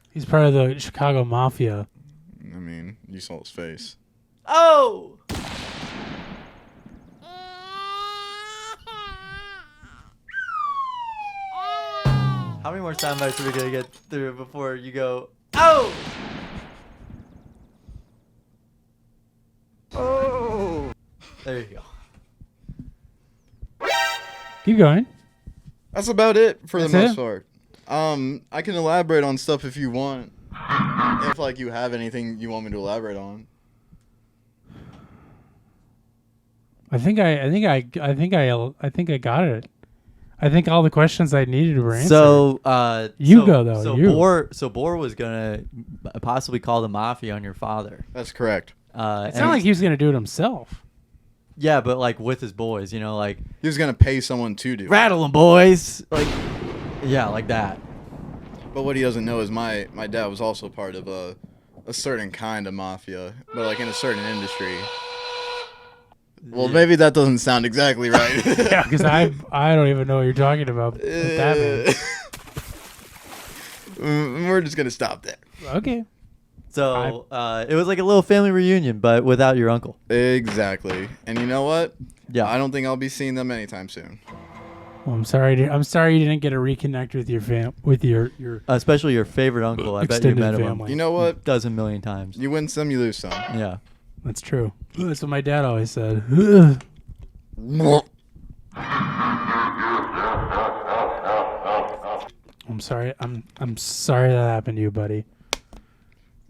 He's part of the Chicago Mafia. I mean, you saw his face. Oh! How many more sound bites are we going to get through before you go, oh! Oh! There you go. Keep going. That's about it for the That's most part. I can elaborate on stuff if you want. If you have anything you want me to elaborate on. I think I got it. I think all the questions I needed were answered. So, go though. So you. Bohr was gonna possibly call the mafia on your father. That's correct. It's not like he was gonna do it himself. Yeah, but with his boys, he was gonna pay someone to do it. rattle them, boys. Yeah, like that. But what he doesn't know is my dad was also part of a certain kind of mafia, but in a certain industry. Well, maybe that doesn't sound exactly right. Yeah, because I don't even know what you're talking about. What that means. We're just gonna stop there. Okay. So it was like a little family reunion, but without your uncle. Exactly. And you know what? Yeah. I don't think I'll be seeing them anytime soon. Well, I'm sorry. I'm sorry you didn't get to reconnect with your Especially your favorite uncle. I bet you extended met him family. You know what? a dozen million times. You win some, you lose some. Yeah. That's true. That's what my dad always said. I'm sorry. I'm sorry that happened to you, buddy.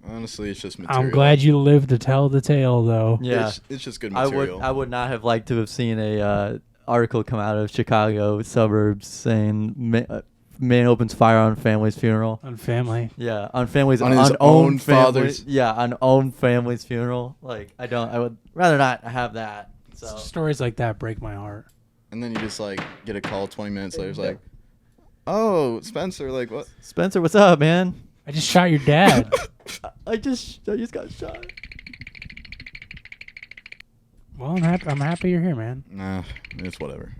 Honestly, it's just material. I'm glad you lived to tell the tale, though. Yeah. It's just good I material. would not have liked to have seen a article come out of Chicago suburbs saying man opens fire on family's funeral. On family. Yeah, on family's On his own own family, father's. Yeah, on own family's funeral. Like I would rather not have that. So Stories like that break my heart. And then you just like get a call 20 minutes later. It's like, oh, Spencer, like what? Spencer, what's up, man? I just shot your dad. I just got shot. Well, I'm happy you're here, man. Nah, it's whatever.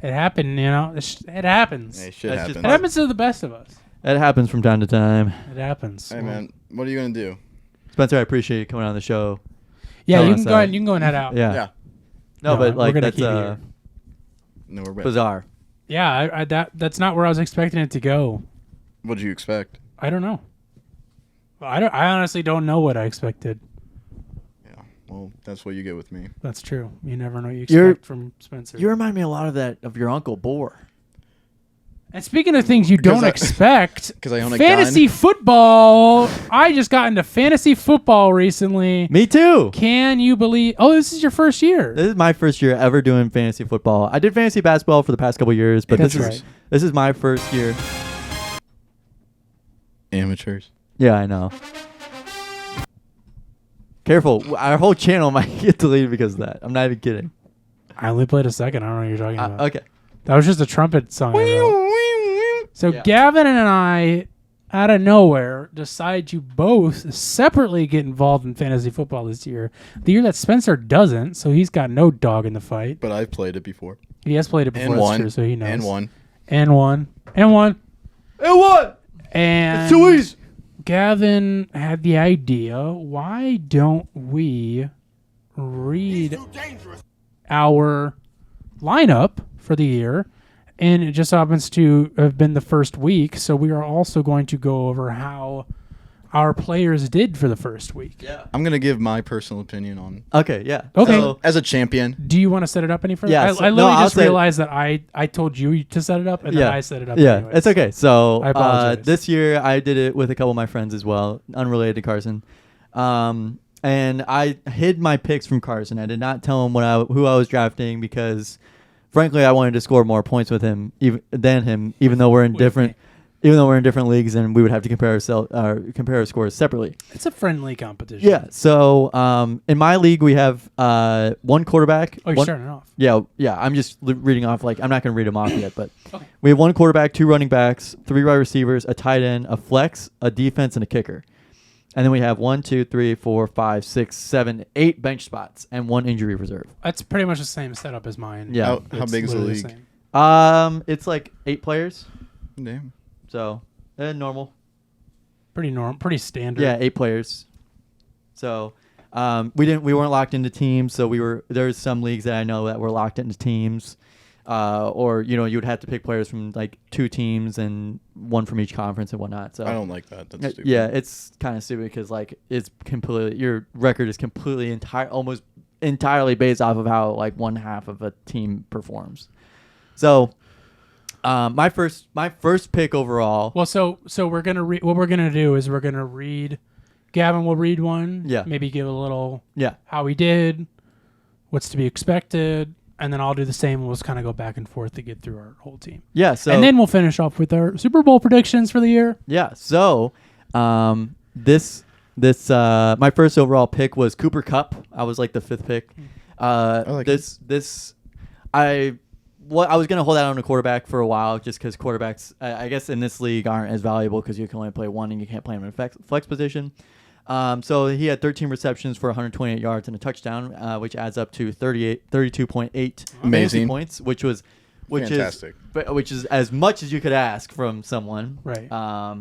It happened, you know. It happens. Hey, shit That's happens. just It happens to the best of us. It happens from time to time. It happens. Hey, man, what are you gonna do? Spencer, I appreciate you coming on the show. Yeah, Tell you us can go that. ahead. You can go and head out. Yeah. Yeah. No, No, but we're like gonna that's keep you here. No, we're ready. bizarre. Yeah, that's not where I was expecting it to go. What'd you expect? I don't know. I honestly don't know what I expected. Yeah. Well, that's what you get with me. That's true. You never know what you You're- expect from Spencer. You remind me a lot of your uncle Boar. And speaking of things you don't I- expect, 'Cause I own a fantasy football. I just got into fantasy football recently. Me too. Can you believe? Oh, this is your first year. This is my first year ever doing fantasy football. I did fantasy basketball for the past couple years, but That's this right. is this is my first year. Amateurs. Yeah, I know. Careful, our whole channel might get deleted because of that. I'm not even kidding. I only played a second. I don't know what you're talking about. Okay. That was just a trumpet song. I wrote. So Yeah. Gavin and I, out of nowhere, decide to both separately get involved in fantasy football this year. The year that Spencer doesn't, so he's got no dog in the fight. But I've played it before. He has played it before, And that's won. true, so he knows. And won. And won. And won. And what? And It's too easy. Gavin had the idea, why don't we read our lineup for the year? And it just happens to have been the first week, so we are also going to go over how our players did for the first week. Yeah. I'm gonna give my personal opinion on Okay, yeah. Okay. So, as a champion. Do you want to set it up any further? Yeah, I so- literally no, I'll just set it- realized that I told you to set it up, and then yeah. I set it up Yeah, anyways. it's okay. So I apologize. this year I did it with a couple of my friends as well, unrelated to Carson. And I hid my picks from Carson. I did not tell him who I was drafting because, frankly, I wanted to score more points with him than him, even though we're in different leagues and we would have to compare our scores separately. It's a friendly competition. Yeah. So in my league we have one quarterback. Oh, you're one, starting off. Yeah. I'm just reading off. Like I'm not going to read them off yet, but Okay. we have one quarterback, 2 running backs, 3 wide receivers, a tight end, a flex, a defense, and a kicker. And then we have 1, 2, 3, 4, 5, 6, 7, 8 bench spots and 1 injury reserve. That's pretty much the same setup as mine. Yeah. How It's big is the literally league? same. It's like 8 players, Damn. so normal. Pretty normal, pretty standard. Yeah, 8 players. So we weren't locked into teams. So there's some leagues that I know that were locked into teams, or you would have to pick players from like 2 teams and 1 from each conference and whatnot. So I don't like that. That's stupid. yeah, it's kind of stupid because like it's completely your record is completely almost entirely based off of how like one half of a team performs. So my first pick overall. Well, so we're gonna what we're gonna do is we're gonna read. Gavin will read one. Yeah. Maybe give a little Yeah. how we did, what's to be expected, and then I'll do the same. We'll just kind of go back and forth to get through our whole team, Yeah. So and then we'll finish off with our Super Bowl predictions for the year. yeah. So this my first overall pick was Cooper Kupp. I was like the 5th pick. like I was gonna hold out on a quarterback for a while just because quarterbacks I guess in this league aren't as valuable because you can only play one and you can't play him in a flex position. So he had 13 receptions for 128 yards and a touchdown, which adds up to 32.8 fantasy Amazing. points, which Fantastic. is as much as you could ask from someone. Right.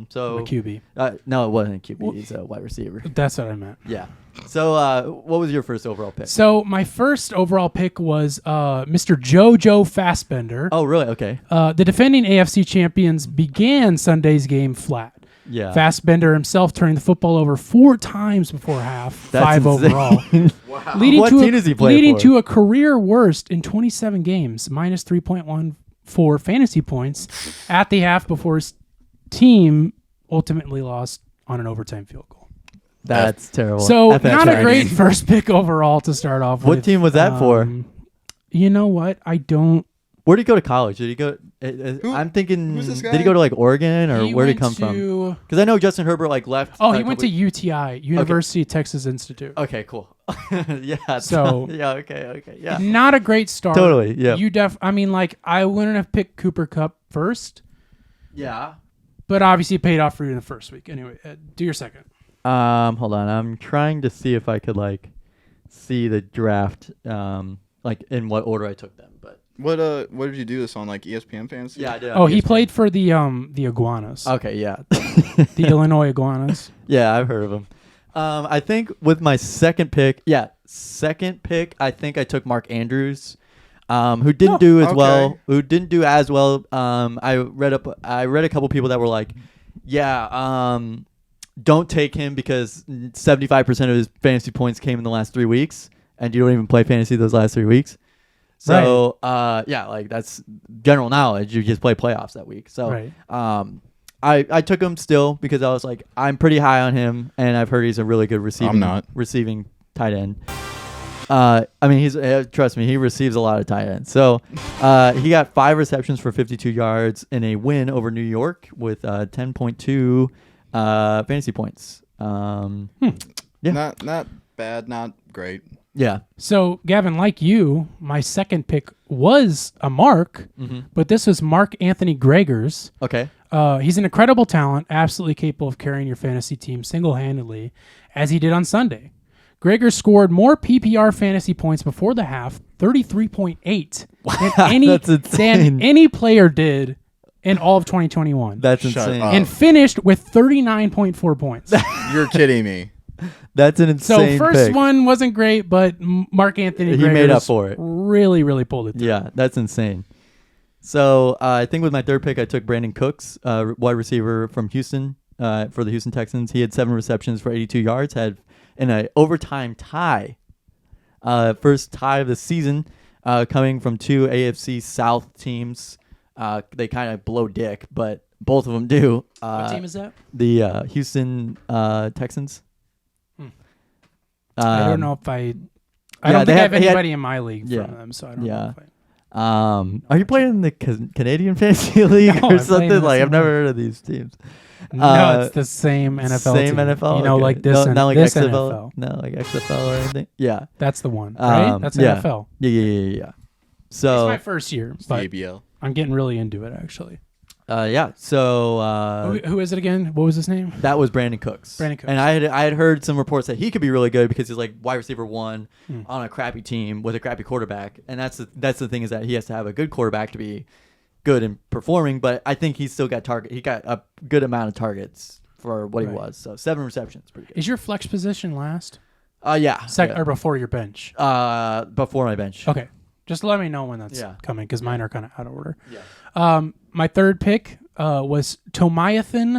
So A QB. no, it wasn't a QB. He's a wide receiver. That's what I meant. Yeah. So what was your first overall pick? So my first overall pick was Mr. JoJo Fassbender. Oh, really? Okay. The defending AFC champions began Sunday's game flat. Yeah. Fassbender himself turning the football over 4 times before half, That's 5 insane. overall. Leading What to team does he play leading for? to a career worst in 27 games, minus 3.14 fantasy points at the half before his team ultimately lost on an overtime field goal. That's terrible. So F that not a track. great first pick overall to start off with. What team was that for? You know what? I don't Where did he go to college? Did he go? I'm thinking. who's this Did he guy? go to like Oregon or where did he come from? from? Because I know Justin Herbert like left. Oh, he went to UTI, University of Texas Institute. Okay, cool. Yeah. So yeah. Okay. Yeah. not a great start. Totally, yeah. I mean, like I wouldn't have picked Cooper Kupp first, Yeah. but obviously it paid off for you in the first week. Anyway, do your second. Hold on. I'm trying to see if I could like see the draft, like in what order I took them. But What did you do this on, like ESPN Fantasy? yeah, I did. Oh, he played for the Iguanas, Okay, yeah. the Illinois Iguanas. Yeah, I've heard of him. I think with my second pick, I think I took Mark Andrews, who didn't do as well. Who didn't do as well. I read a couple people that were like, don't take him because 75% of his fantasy points came in the last 3 weeks, and you don't even play fantasy those last 3 weeks. So, like that's general knowledge. You just play playoffs that week. So, Right. I took him still because I was like, I'm pretty high on him, and I've heard he's a really good receiving tight end. I mean, he's trust me, he receives a lot of tight ends. So, he got 5 receptions for 52 yards in a win over New York with 10.2 fantasy points. Yeah. Not bad, not great. Yeah. So, Gavin, like you, my second pick was a Mark, but this was Mark Anthony Gregors. Okay. He's an incredible talent, absolutely capable of carrying your fantasy team single-handedly, as he did on Sunday. Gregor scored more PPR fantasy points before the half, 33.8, That's insane. than any player did in all of 2021. That's Shut insane. up. And finished with 39.4 points. You're kidding me. That's an So insane first pick. one wasn't great, but Mark Anthony He made up Gregors for it. really, really pulled it through. Yeah, that's insane. So I think with my third pick, I took Brandon Cooks, wide receiver from Houston, for the Houston Texans. He had 7 receptions for 82 yards, had in an overtime tie, first tie of the season, coming from 2 AFC South teams. They kind of blow dick, but both of them do. What team is that? The Houston Texans. I don't know if I yeah, don't they think I have- have he had- anybody in my league Yeah. from them, so I don't Yeah. know if I... Are you playing in the Canadian Fantasy League No, or I'm playing something? in the Like I've same never one. heard of these teams. No, it's the same NFL Same team. NFL. You know, Okay. like this, not like this XFL. NFL. No, like XFL or anything. Yeah. That's the one, right? That's yeah. NFL. Yeah. It's So my first year, but ABL. I'm getting really into it, actually. yeah. So Who is it again? What was his name? that was Brandon Cooks. Brandon Cooks. And I had heard some reports that he could be really good because he's like wide receiver 1 on a crappy team with a crappy quarterback. And that's the thing is that he has to have a good quarterback to be good and performing. But I think he's still got target. He got a good amount of targets for what he Right. was. So 7 receptions, pretty good. Is your flex position last? Yeah. Second or before your bench? Before my bench. Okay. Just let me know when that's Yeah. coming because mine are kind of out of order. Yeah. My third pick was Tomiathis.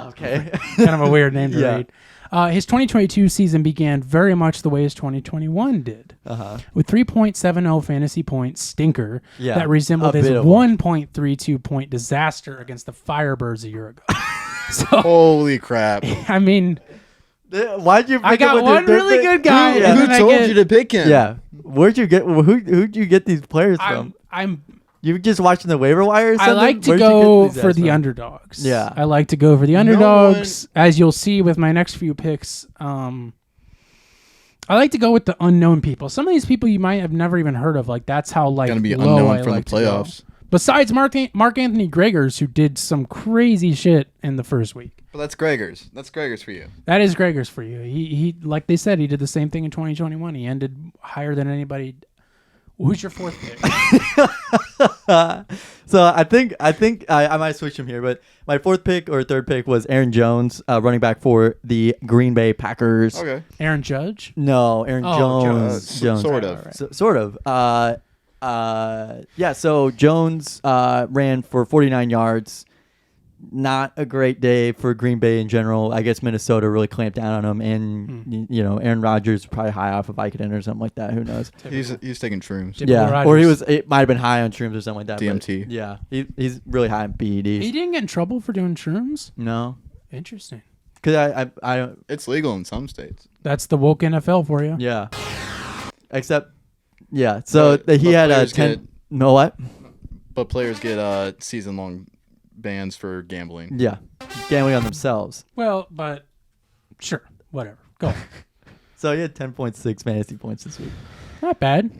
Okay. Kind of a weird name to Yeah. read. His 2022 season began very much the way his 2021 did, with 3.70 fantasy points stinker Yeah, that resembled a his bit of 1.32 point disaster against the Firebirds a year ago. So, Holy crap. I mean, Why'd you pick I got him with one your really pick? good guy. Yeah. and Who then I told get- you to pick him? Yeah. Who'd you get these players from? I'm You just watching the waiver wire or something? I like to Where'd you go get these for guys the from? underdogs. Yeah. I like to go for the underdogs. As you'll see with my next few picks, I like to go with the unknown people. Some of these people you might have never even heard of. Like that's how like Gonna be low unknown I from like the to go. playoffs. Besides Mark Anthony Gregors, who did some crazy shit in the first week. But that's Gregors. That's Gregors for you. That is Gregors for you. He like they said, he did the same thing in 2021. He ended higher than anybody. Who's your fourth pick? So I think I might switch him here, but my fourth pick or third pick was Aaron Jones, running back for the Green Bay Packers. Okay. Aaron Judge? No, Aaron Jones. Jones. Sort of. Right. Sort of. Yeah. So Jones ran for 49 yards. Not a great day for Green Bay in general. I guess Minnesota really clamped down on him, and you know Aaron Rodgers probably high off of Vicodin or something like that. Who knows? He's taking shrooms. Typical Yeah, Rodgers. or he was. It might have been high on shrooms or something like that. but DMT. yeah, he's really high on PEDs. He didn't get in trouble for doing shrooms? No, Interesting. because I don't. It's legal in some states. That's the woke NFL for you. Yeah, except yeah. So But he had a players 10. No what? But players get season-long bans for gambling. Yeah, gambling on themselves. Well, but sure, whatever. Go on. So he had 10.6 fantasy points this week. Not bad.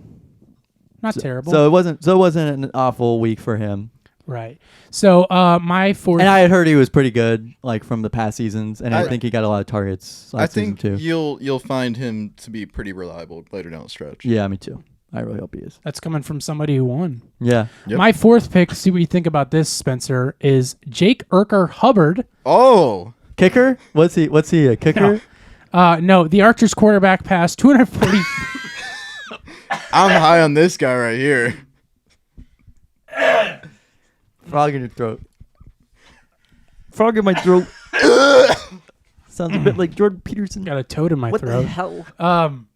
Not terrible. So it wasn't an awful week for him. Right. So my fourth. And I had heard he was pretty good, like from the past seasons, and I think he got a lot of targets last season too. You'll find him to be pretty reliable later down the stretch. Yeah, me too. I really hope he is. That's coming from somebody who won. Yeah. Yep. My fourth pick, see what you think about this, Spencer, is Jake Urker Hubbard. Oh, Kicker? What's he? A kicker? No, the Archers quarterback passed 240. I'm high on this guy right here. Frog in your throat. Frog in my throat. Sounds a bit like Jordan Peterson. Got a toad in my What throat. the hell?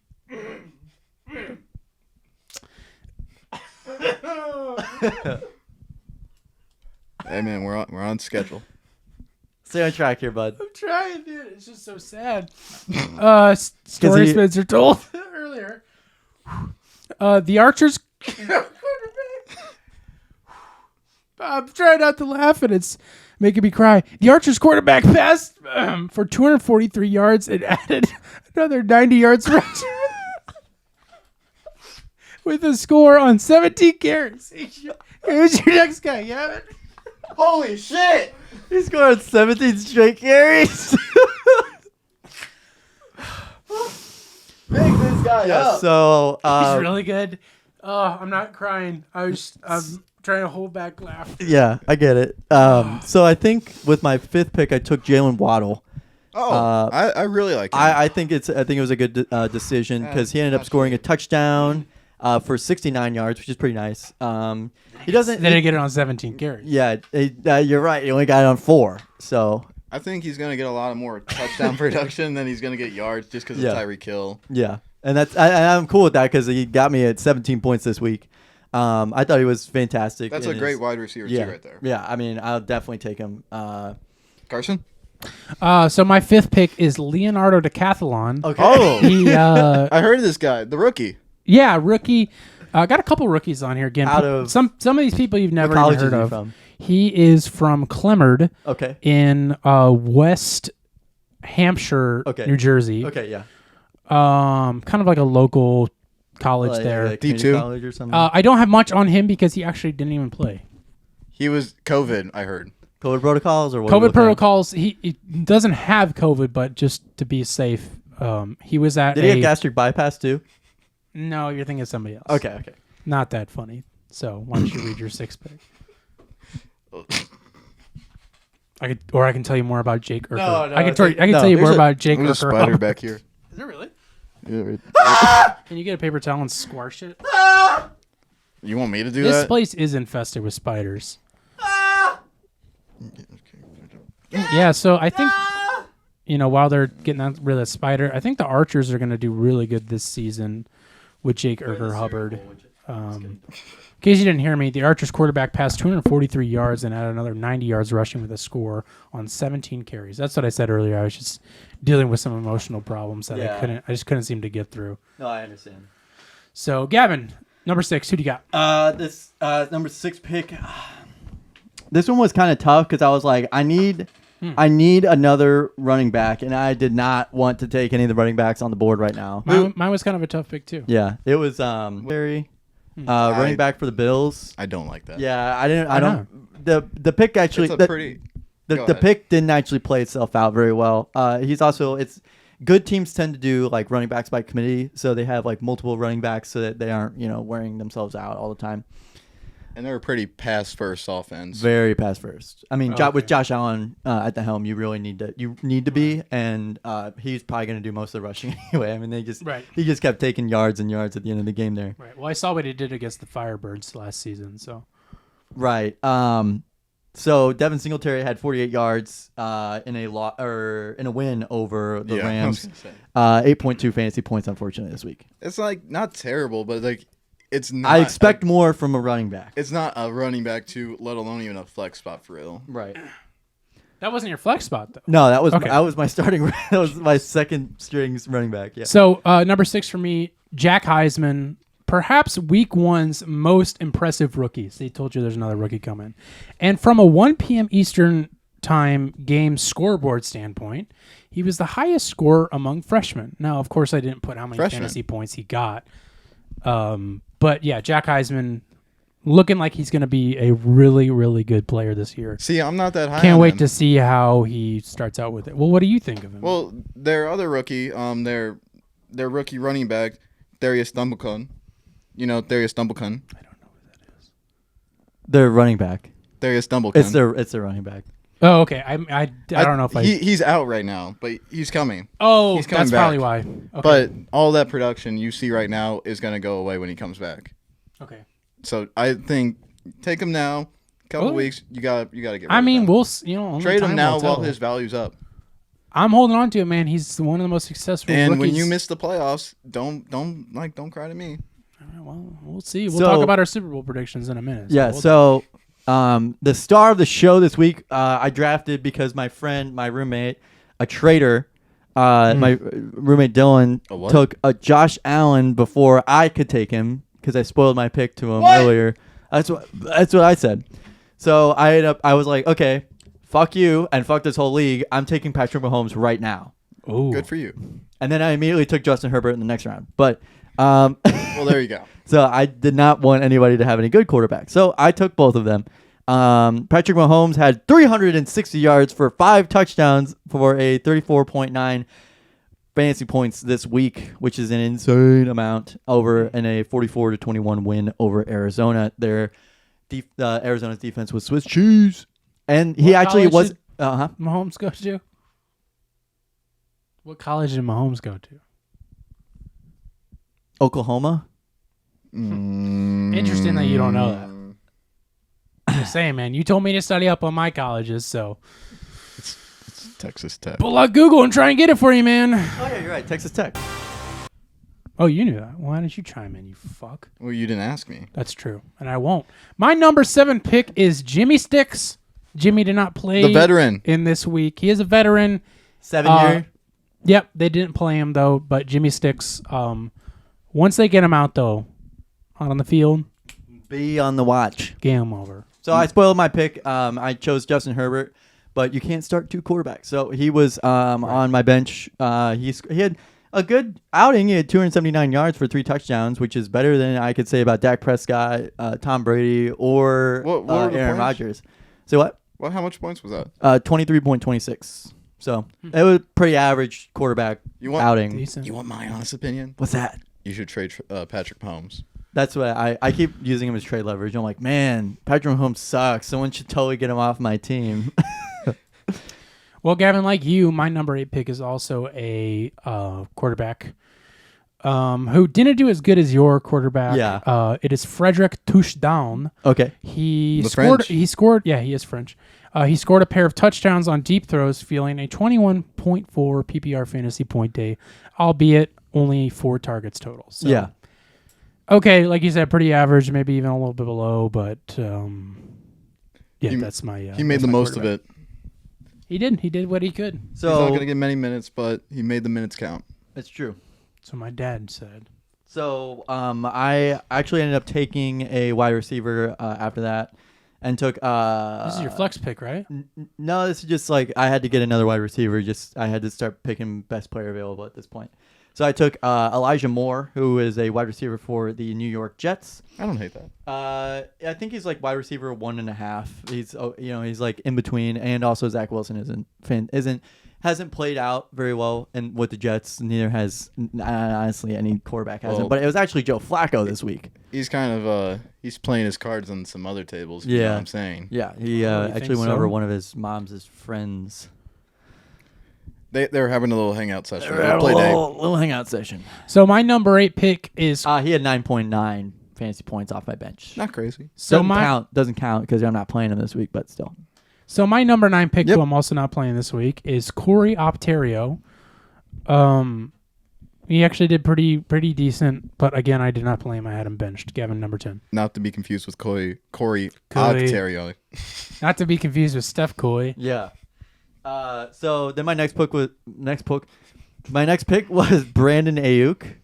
Hey man, we're on schedule. Stay on track here, bud. I'm trying, dude. It's just so sad. Story Spencer told earlier. The Archers. I'm trying not to laugh, and it's making me cry. The Archers quarterback passed for 243 yards and added another 90 yards rushing with a score on 17 carries. Who's your next guy, Gavin? Holy shit! He scored 17 straight carries. Pick this guy up. So He's really good. Oh, I'm not crying. I'm trying to hold back laughter. yeah, I get it. So I think with my fifth pick, I took Jalen Waddle. Oh, I really like him. I think it was a good decision because he ended up scoring a touchdown for 69 yards, which is pretty nice. He doesn't. They didn't get it on 17 carries. Yeah, you're right. He only got it on 4. So I think he's gonna get a lot of more touchdown production than he's gonna get yards just because Yeah. of Tyreek Hill. yeah, and I'm cool with that because he got me at 17 points this week. I thought he was fantastic. That's a great wide receiver yeah, too, right there. Yeah, I mean, I'll definitely take him. Carson. So my fifth pick is Leonardo Decathlon. Okay. Oh, He, I heard of this guy, the rookie. yeah, rookie. Got a couple rookies on here again. Out of- some of these people you've never college even is heard he of. from? He is from Clemmard Okay. in West Hampshire, Okay. New Jersey. Okay. Yeah. Kind of like a local college Like, there. like community D2? college or something. I don't have much on him because he actually didn't even play. He was COVID, I heard. COVID protocols or what? COVID protocols. He doesn't have COVID, but just to be safe, he was at. Did he have gastric bypass too? No, you're thinking of somebody else. Okay. Okay. Not that funny. So why don't you read your sixth pick? I can tell you more about Jake Urker. No, I can tell you more about Jake There's a Urker. spider back here. Is there really? Yeah, right. Can you get a paper towel and squash it? You want me to do This that? place is infested with spiders. Yeah, so I think while they're getting rid of that spider, I think the Archers are going to do really good this season with Jake Urker Hubbard. In case you didn't hear me, the Archers quarterback passed 243 yards and had another 90 yards rushing with a score on 17 carries. That's what I said earlier. I was just dealing with some emotional problems that I just couldn't seem to get through. No, I understand. So, Gavin, number 6, who do you got? This number 6 pick. This one was kind of tough because I was like, I need another running back, and I did not want to take any of the running backs on the board right now. Mine was kind of a tough pick too. Yeah, it was very running back for the Bills. I don't like that. Yeah, I don't. The pick actually. It's a pretty. Go The ahead. pick didn't actually play itself out very well. It's good teams tend to do like running backs by committee, so they have like multiple running backs so that they aren't wearing themselves out all the time. And they're a pretty pass first offense. Very pass first. I mean, Okay. with Josh Allen at the helm, you really need to be, and he's probably going to do most of the rushing anyway. I mean, he just kept taking yards and yards at the end of the game there. Right. Well, I saw what he did against the Firebirds last season. So. Right. So Devin Singletary had 48 yards in a win over the Rams. 8.2 fantasy points, unfortunately, this week. It's like not terrible, but like it's not. I expect more from a running back. It's not a running back to, let alone even a flex spot for real. Right. That wasn't your flex spot though. No, that was Okay. my starting. That was my second string running back. Yeah. So number 6 for me, Jack Heisman, perhaps week one's most impressive rookies. They told you there's another rookie coming. And from a 1 p.m. Eastern time game scoreboard standpoint, he was the highest scorer among freshmen. Now, of course, I didn't put how many fantasy points he got. But yeah, Jack Heisman looking like he's going to be a really, really good player this year. See, I'm not that high. Can't on wait him. to see how he starts out with it. Well, what do you think of him? Well, their other rookie, their rookie running back, Darius Stumblecon. You know Darius Stumblecon. I don't know who that is. Their running back. Darius Stumblecon. It's their running back. Oh, okay. I don't know if he's out right now, but he's coming. Oh, he's coming that's back. probably why. Okay. But all that production you see right now is going to go away when he comes back. Okay. So I think take him now. Couple weeks, you got to get. Rid I mean, of him. Only trade him time now will tell. while his value's up. I'm holding on to him, man. He's one of the most successful. And rookies. when you miss the playoffs, don't cry to me. Well, we'll see. We'll talk about our Super Bowl predictions in a minute. Yeah. The star of the show this week, I drafted because my roommate, a trader, my roommate Dylan took Josh Allen before I could take him because I spoiled my pick to him earlier. That's what I said. So I was like, okay, fuck you and fuck this whole league. I'm taking Patrick Mahomes right now. Oh, good for you. And then I immediately took Justin Herbert in the next round. But well, there you go. So I did not want anybody to have any good quarterbacks. So I took both of them. Patrick Mahomes had 360 yards for 5 touchdowns for a 34.9 fantasy points this week, which is an insane amount in a 44-21 win over Arizona. Arizona's defense was Swiss cheese. And he actually was... Mahomes go to? What college did Mahomes go to? Oklahoma. Interesting that you don't know that. Just saying, man. You told me to study up on my colleges, so It's Texas Tech. pull out Google and try and get it for you, man. Oh, yeah, you're right. Texas Tech. Oh, you knew that. Why didn't you chime in, you fuck? Well, you didn't ask me. That's true, and I won't. My number 7 pick is Jimmy Sticks. Jimmy did not play The veteran. in this week. He is a veteran. 7-year. Yep, they didn't play him, though, but Jimmy Sticks, once they get him out, though, out on the field, Be on the watch. game over. So I spoiled my pick. I chose Justin Herbert, but you can't start 2 quarterbacks. So he was on my bench. He had a good outing. He had 279 yards for 3 touchdowns, which is better than I could say about Dak Prescott, Tom Brady, or What were the Aaron points? Rodgers. So what? Well, how much points was that? 23.26. So it was pretty average quarterback outing. Decent. You want my honest opinion? What's that? You should trade Patrick Mahomes. That's what I keep using him as trade leverage. I'm like, man, Patrick Mahomes sucks. Someone should totally get him off my team. Well, Gavin, like you, my number 8 pick is also a quarterback who didn't do as good as your quarterback. Yeah. It is Frederick Touchdown. Okay. He The scored. French. He scored. Yeah, he is French. He scored a pair of touchdowns on deep throws, fueling a 21.4 PPR fantasy point day, albeit only 4 targets total. So, Yeah. okay, like you said, pretty average, maybe even a little bit below, but that's my. He made the most of it. He did. He did what he could. So He's not going to get many minutes, but he made the minutes count. it's true. So my dad said. So I actually ended up taking a wide receiver after that, and took. This is your flex pick, right? No, this is just like I had to get another wide receiver. Just I had to start picking best player available at this point. So I took Elijah Moore, who is a wide receiver for the New York Jets. I don't hate that. I think he's like wide receiver 1.5. He's he's like in between, and also Zach Wilson hasn't played out very well with the Jets. Neither has honestly any quarterback hasn't. Well, but it was actually Joe Flacco this week. He's kind of he's playing his cards on some other tables. You know what I'm saying? Yeah, he you actually think went so? over one of his mom's friends. They were having a little hangout session. A Play day. little hangout session. So my number 8 pick is He had 9.9 fantasy points off my bench. Not crazy. so Doesn't count because I'm not playing him this week, but still. So my number 9 pick, Yep. who I'm also not playing this week, is Corey Opterio. He actually did pretty decent, but again, I did not play him. I had him benched. Gavin, number 10. Not to be confused with Corey Octario. Not to be confused with Steph Coy. Yeah. So then my next pick was Brandon Ayuk.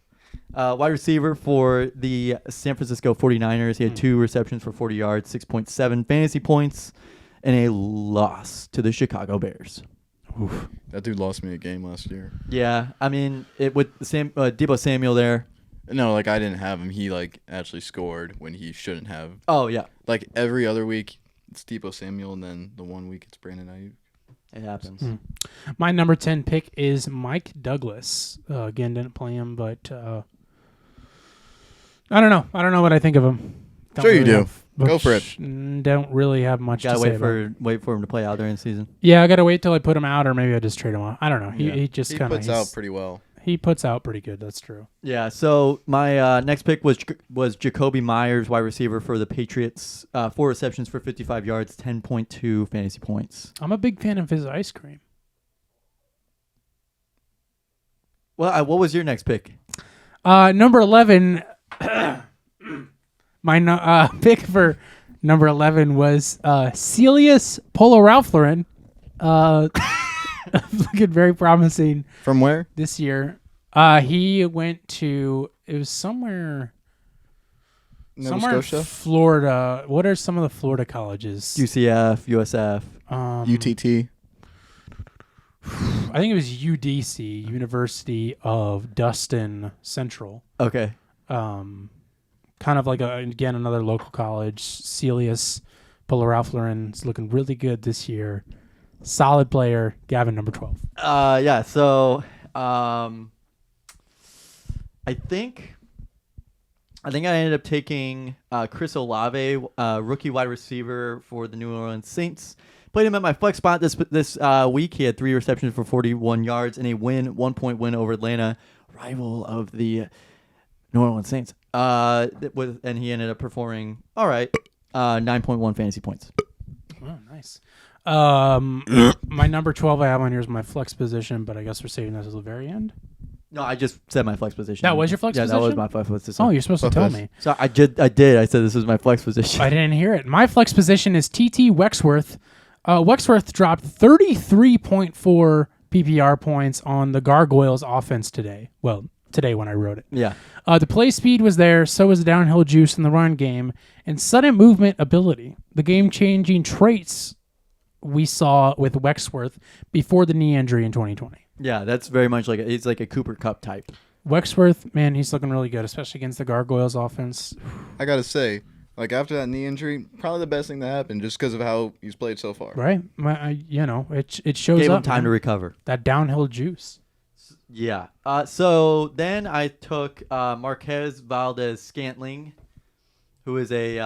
Wide receiver for the San Francisco 49ers. He had 2 receptions for 40 yards, 6.7 fantasy points, and a loss to the Chicago Bears. Oof. That dude lost me a game last year. Yeah, I mean, with Deebo Samuel there. No, like I didn't have him. He like actually scored when he shouldn't have. Oh, yeah. Like every other week, it's Deebo Samuel, and then the one week it's Brandon Ayuk. It happens. My number 10 pick is Mike Douglas. Again, didn't play him, but I don't know. I don't know what I think of him. Don't Sure you really do. have Go for much- Don't really have much Gotta to say wait about for him to play out during the season. Yeah, I gotta wait till I put him out, or maybe I just trade him out. I don't know. Yeah. He just He kind of puts out pretty well. He puts out pretty good. That's true. Yeah, so my next pick was Jacoby Myers, wide receiver for the Patriots. 4 receptions for 55 yards, 10.2 fantasy points. I'm a big fan of his ice cream. Well, what was your next pick? Number 11. My pick for number 11 was Celius Polo-Ralphlerin. Looking very promising From where? this year. He went to, it was somewhere Nova in Scotia? Florida. What are some of the Florida colleges? UCF, USF. UTT. I think it was UDC, University of Dustin Central. Okay. Kind of like again another local college. Celius Polo-Ralphlerin is looking really good this year. Solid player. Gavin, number 12. Yeah, so I think I ended up taking Chris Olave, rookie wide receiver for the New Orleans Saints. Played him at my flex spot this week. He had 3 receptions for 41 yards in a 1-point win over Atlanta, rival of the New Orleans Saints. And he ended up performing all right, 9.1 fantasy points. Oh, nice. My number 12 I have on here is my flex position, but I guess we're saving that to the very end. No, I just said my flex position. That was your flex Yeah, that was position? my flex position. Oh, you're supposed to tell Flex. me. So I did. I said this was my flex position. I didn't hear it. My flex position is TT Wexworth. Wexworth dropped 33.4 PPR points on the Gargoyles offense today. Well, today when I wrote it. Yeah. The play speed was there, so was the downhill juice in the run game, and sudden movement ability. The game-changing traits we saw with Wexworth before the knee injury in 2020. Yeah, that's very much like he's like a Cooper Cup type. Wexworth, man, he's looking really good, especially against the Gargoyles offense. I gotta say, like after that knee injury, probably the best thing that happened, just because of how he's played so far. Right? It shows Gave up. him time to man. recover. That downhill juice. Yeah. So then I took Marquez Valdez-Scantling, who is a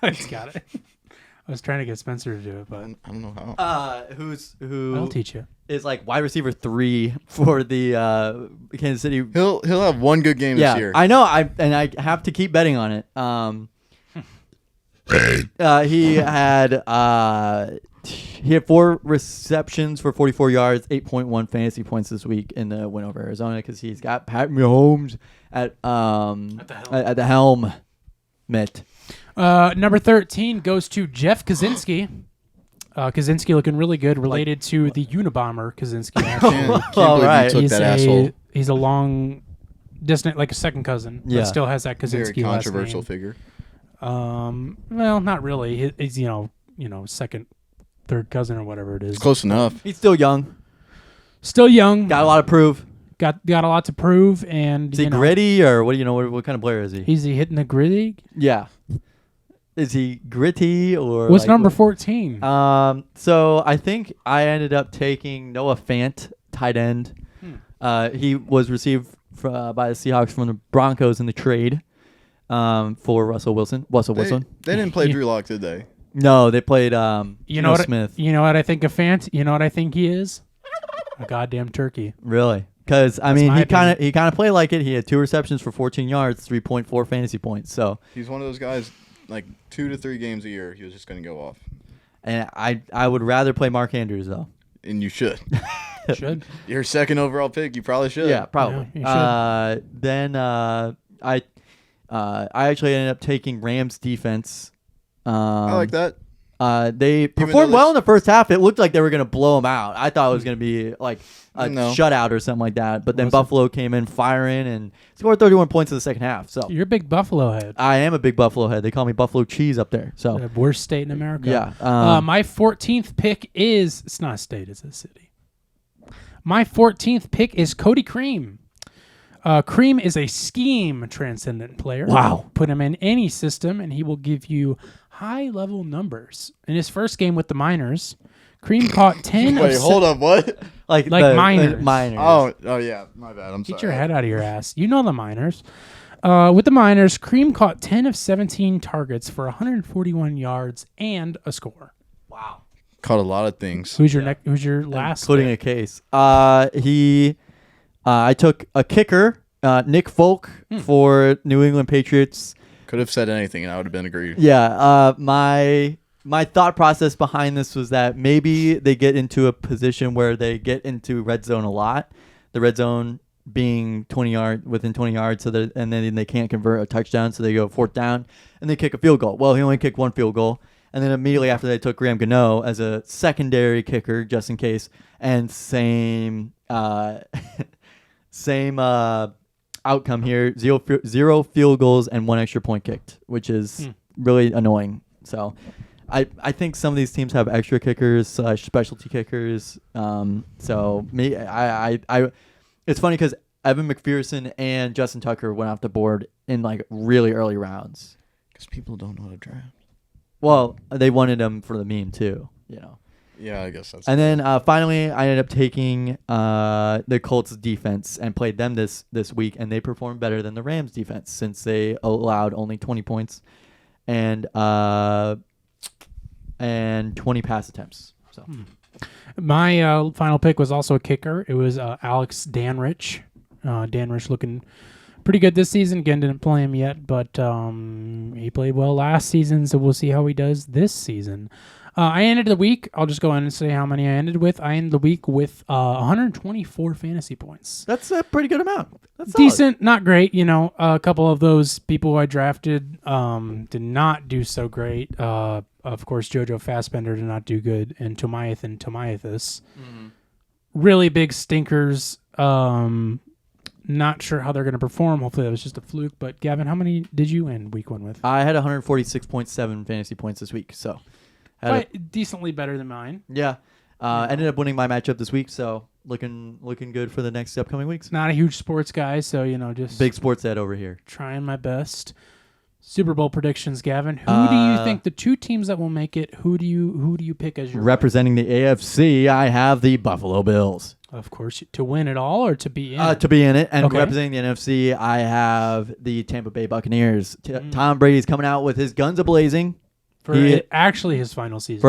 I just got it. I was trying to get Spencer to do it, but I don't know how. who I'll teach you. is like wide receiver 3 for the Kansas City. He'll have one good game Yeah, this year. I know. I have to keep betting on it. He had 4 receptions for 44 yards, 8.1 fantasy points this week in the win over Arizona because he's got Pat Mahomes at the helm. Number 13 goes to Jeff Kaczynski. Kaczynski looking really good, related to the Unabomber Kaczynski. Actually. Can't All believe right. you took that asshole. He's a long, distant, like a second cousin, Yeah. but still has that Very Kaczynski last controversial name. figure. Well, not really. He's second, third cousin or whatever it is. Close enough. He's still young. Still young. Got a lot to prove. Got a lot to prove, and Is he gritty or what? What kind of player is he? Is he hitting the gritty? Yeah. Is he gritty or What's like number what? 14? So I think I ended up taking Noah Fant, tight end. He was received by the Seahawks from the Broncos in the trade for Russell Wilson. They didn't play Drew Lock, did they? No, they played you know what? Smith. You know what I think of Fant? You know what I think he is? A goddamn turkey. Really? Because I mean, my he kind of played like it. He had 2 receptions for 14 yards, 3.4 fantasy points. So, He's one of those guys, like 2 to 3 games a year, he was just going to go off. and I would rather play Mark Andrews though. And you should. Should. Your second overall pick, you probably should. Yeah, probably. Yeah, you should. Then I actually ended up taking Rams defense. I like that. They performed well in the first half. It looked like they were going to blow them out. I thought it was going to be like a shutout or something like that. But then Buffalo came in firing and scored 31 points in the second half. So you're a big Buffalo head. I am a big Buffalo head. They call me Buffalo Cheese up there. So the worst state in America. Yeah. My 14th pick is it's not a state, it's a city. My 14th pick is Cody Cream. Cream is a scheme transcendent player. Wow. Put him in any system, and he will give you high-level numbers. In his first game with the Miners, Cream caught 10 Wait, hold up, what? Like Miners. Miners. Oh yeah, my bad. I'm sorry. Get your head out of your ass. You know the Miners. With the Miners, Cream caught 10 of 17 targets for 141 yards and a score. Wow. Caught a lot of things. Who's your last? Including a case. I took a kicker, Nick Folk, for New England Patriots. Could have said anything and I would have been agreed. Yeah. My thought process behind this was that maybe they get into a position where they get into red zone a lot. The red zone being within 20 yards, and then they can't convert a touchdown, so they go fourth down and they kick a field goal. Well, he only kicked one field goal. And then immediately after they took Graham Gano as a secondary kicker just in case, and same outcome here: zero field goals and 1 extra point kicked, which is really annoying. So, I think some of these teams have extra kickers / specialty kickers. So me, it's funny because Evan McPherson and Justin Tucker went off the board in like really early rounds. Because people don't know how to draft. Well, they wanted them for the meme too, you know. Yeah, I guess that's. And then finally, I ended up taking the Colts defense and played them this week, and they performed better than the Rams defense since they allowed only 20 points and 20 pass attempts. So my final pick was also a kicker. It was Alex Danrich. Danrich looking pretty good this season. Again, didn't play him yet, but he played well last season, so we'll see how he does this season. I ended the week. I'll just go ahead and say how many I ended with. I ended the week with 124 fantasy points. That's a pretty good amount. That's decent, not great. You know, a couple of those people who I drafted did not do so great. Of course, JoJo Fassbender did not do good, and Tomiathis. Really big stinkers. Not sure how they're going to perform. Hopefully that was just a fluke. But Gavin, how many did you end week one with? I had 146.7 fantasy points this week, so decently better than mine. Yeah, ended up winning my matchup this week, so looking good for the next upcoming weeks. Not a huge sports guy, so just big sports head over here. Trying my best. Super Bowl predictions, Gavin. Who do you think the two teams that will make it? Who do you pick as your representing the AFC? I have the Buffalo Bills. Of course, to win it all or to be in it? To be in it. And representing the NFC, I have the Tampa Bay Buccaneers. Tom Brady's coming out with his guns a-blazing. For actually his final season.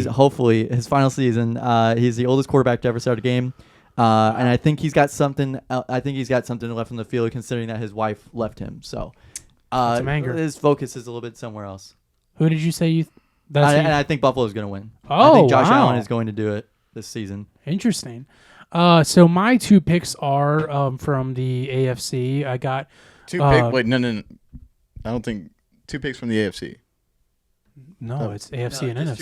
Hopefully his final season. He's the oldest quarterback to ever start a game. And I think he's got something left on the field considering that his wife left him. So his focus is a little bit somewhere else. Who did you say and I think Buffalo's going to win. Oh, I think Josh Allen is going to do it this season. Interesting. So my two picks are from the AFC. I got two picks. Wait, no. I don't think two picks from the AFC. No, it's AFC and NFC.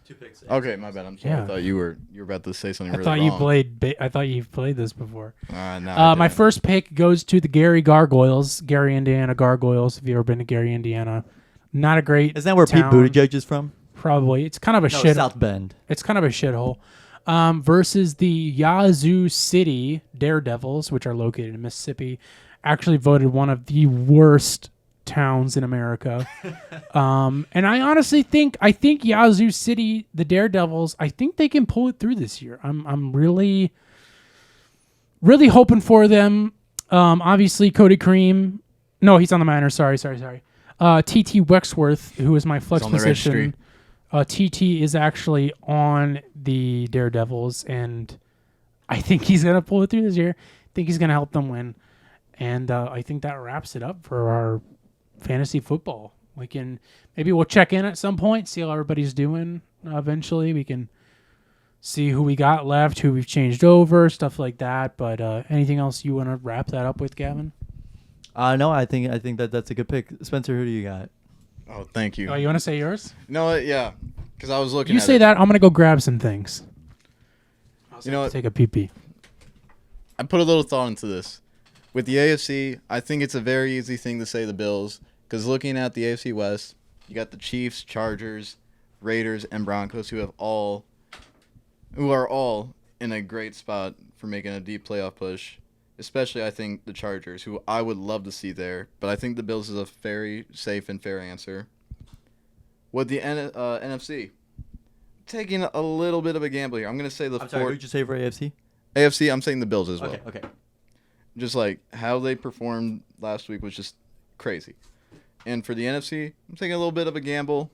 Two picks. Okay, my bad. I'm sorry. Yeah. I thought you were about to say something. I thought you played this before. No. My first pick goes to the Gary Indiana Gargoyles. If you've ever been to Gary, Indiana, not a great. Isn't that where town. Pete Buttigieg is from? Probably. It's kind of a South Bend. It's kind of a shithole. Versus the Yazoo City Daredevils, which are located in Mississippi, actually voted one of the worst towns in America. And I honestly think Yazoo City, the Daredevils, I think they can pull it through this year. I'm really, really hoping for them. Obviously Cody Cream. No, he's on the Miners. Sorry. TT Wexworth, who is my flex position. TT is actually on the Daredevils, and I think he's going to pull it through this year. I think he's going to help them win. And I think that wraps it up for our fantasy football. Maybe we'll check in at some point, see how everybody's doing. Eventually, we can see who we got left, who we've changed over, stuff like that. But anything else you want to wrap that up with, Gavin? No, I think that's a good pick. Spencer, who do you got? Oh, thank you. Oh, you want to say yours? No, yeah, because I was looking. You at say it. that. I'm gonna go grab some things. You know what? Take a pee pee. I put a little thought into this. With the AFC, I think it's a very easy thing to say the Bills, because looking at the AFC West, you got the Chiefs, Chargers, Raiders, and Broncos, who are all in a great spot for making a deep playoff push. Especially, I think, the Chargers, who I would love to see there, but I think the Bills is a very safe and fair answer. With the NFC, taking a little bit of a gamble here. I'm going to say I'm sorry, who'd you say for AFC? AFC, I'm saying the Bills as well. Okay. Just like how they performed last week was just crazy. And for the NFC, I'm taking a little bit of a gamble.